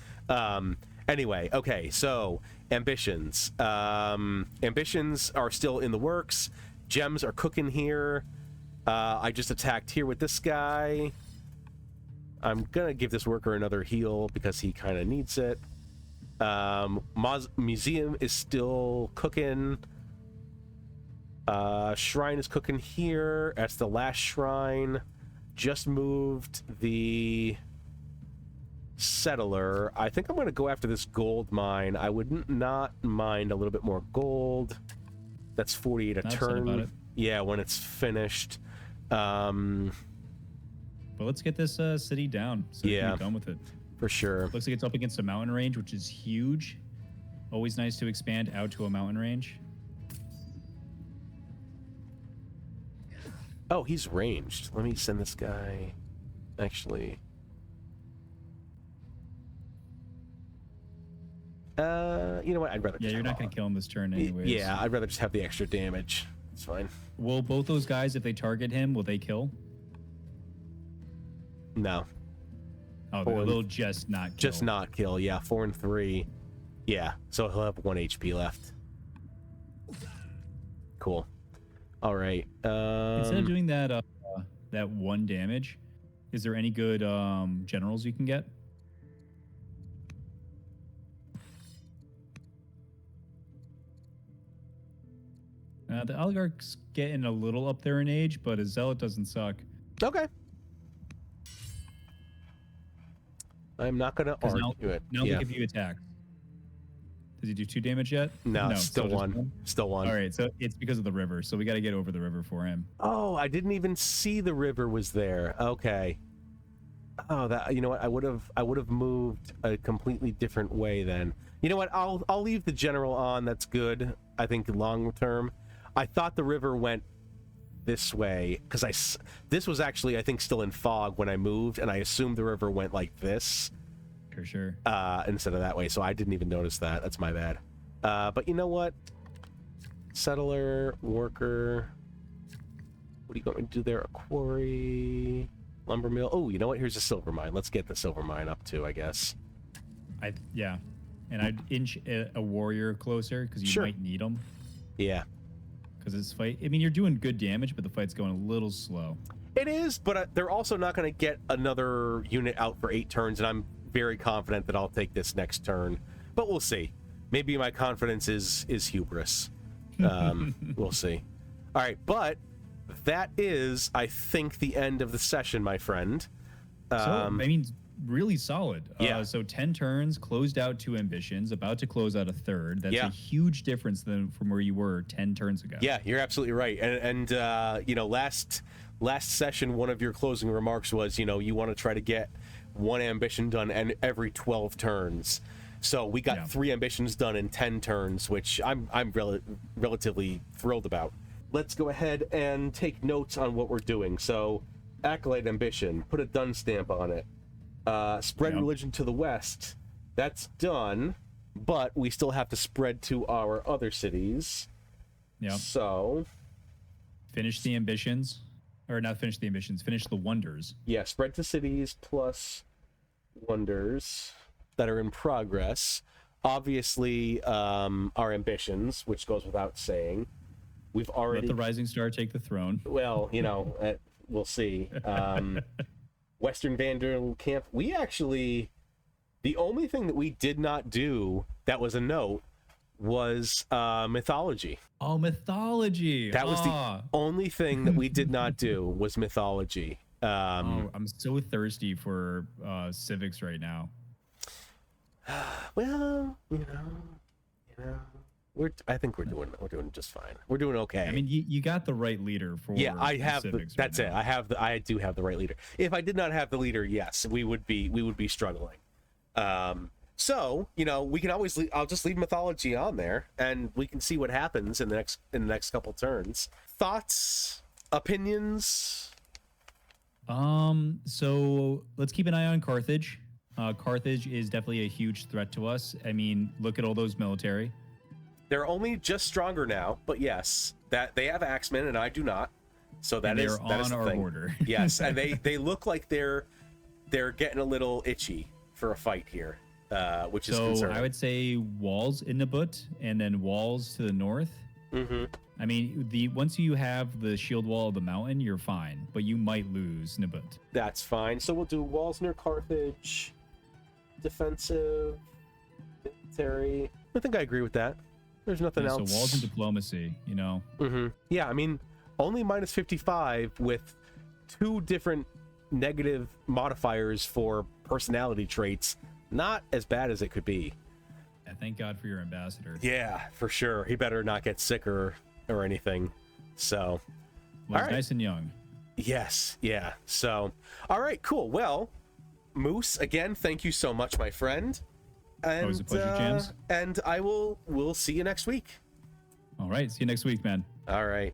Anyway, okay, so ambitions. Ambitions are still in the works. Gems are cooking here. I just attacked here with this guy. I'm gonna give this worker another heal because he kind of needs it. Museum is still cooking. Shrine is cooking here. That's the last shrine. Just moved the settler. I think I'm going to go after this gold mine. I would not mind a little bit more gold. That's 48 a turn. Yeah, when it's finished. But let's get this city down so we can be done with it. For sure. Looks like it's up against a mountain range, which is huge. Always nice to expand out to a mountain range. Oh, he's ranged. Let me send this guy. Actually. You know what? I'd rather. Yeah, you're not going to kill him this turn anyways. Yeah, I'd rather just have the extra damage. It's fine. Will both those guys, if they target him, will they kill? No. Oh, they'll just not kill. Just not kill, yeah. 4 and 3. Yeah, so he'll have 1 HP left. Cool. All right. Instead of doing that that 1 damage, is there any good generals you can get? The oligarch's getting a little up there in age, but a zealot doesn't suck. Okay. I'm not going to argue it. Now look if you attack. Does he do 2 damage yet? No, still 1. Still 1. All right, so it's because of the river. So we got to get over the river for him. Oh, I didn't even see the river was there. Okay. Oh, that, you know what? I would have moved a completely different way then. You know what? I'll leave the general on. That's good. I think long term. I thought the river went this way because this was actually, I think, still in fog when I moved, and I assumed the river went like this. For sure. Instead of that way, so I didn't even notice that. That's my bad. But you know what? Settler, worker. What do you want me to do there? A quarry, lumber mill. Oh, you know what? Here's a silver mine. Let's get the silver mine up too, I guess. Yeah, and I'd inch a warrior closer because you might need them. Yeah. Because this fight, I mean, you're doing good damage, but the fight's going a little slow. It is, but they're also not going to get another unit out for 8 turns, and I'm very confident that I'll take this next turn. But we'll see. Maybe my confidence is hubris. We'll see. All right, but that is, I think, the end of the session, my friend. So, I mean, really solid. Yeah. So 10 turns, closed out 2 ambitions, about to close out a third. That's a huge difference from where you were 10 turns ago. Yeah, you're absolutely right. And you know, last session, one of your closing remarks was, you know, you want to try to get 1 ambition done and every 12 turns. So we got 3 ambitions done in 10 turns, which I'm relatively thrilled about. Let's go ahead and take notes on what we're doing. So, Acolyte Ambition, put a done stamp on it. Spread religion to the west. That's done, but we still have to spread to our other cities. Yeah. So, finish the ambitions. Or not finish the ambitions, finish the wonders. Yeah, spread to cities plus wonders that are in progress. Obviously, our ambitions, which goes without saying. We've already... Let the Rising Star take the throne. Well, you know, we'll see. Western Vandal Camp. We actually... The only thing that we did not do that was a note was mythology. Oh, mythology. That was the only thing that we did not do was mythology. I'm so thirsty for civics right now. Well, you know, I think we're doing just fine. We're doing okay. I mean, you got the right leader for I have civics. That's it. I do have the right leader. If I did not have the leader, yes, we would be struggling. So, you know, we can always I'll just leave mythology on there and we can see what happens in the next couple turns. Thoughts, opinions? So let's keep an eye on Carthage. Carthage is definitely a huge threat to us. I mean, look at all those military. They're only just stronger now, but yes, that they have axemen and I do not. So that is our thing. border. Yes, and they look like they're getting a little itchy for a fight here, which is concerning. I would say walls in Nabut and then walls to the north. Mm-hmm. I mean, once you have the shield wall of the mountain, you're fine, but you might lose Nabut. That's fine. So we'll do walls near Carthage, defensive, military. I think I agree with that. There's nothing else. So walls and diplomacy, you know. Mm-hmm. Yeah, I mean, only minus 55 with 2 different negative modifiers for personality traits. Not as bad as it could be. Yeah, thank God for your ambassador. Yeah, for sure. He better not get sick or anything. So, well, he's nice and young. Yes, yeah. So, all right, cool. Well, Moose, again, thank you so much, my friend. And, always a pleasure, James. And we'll see you next week. All right, see you next week, man. All right.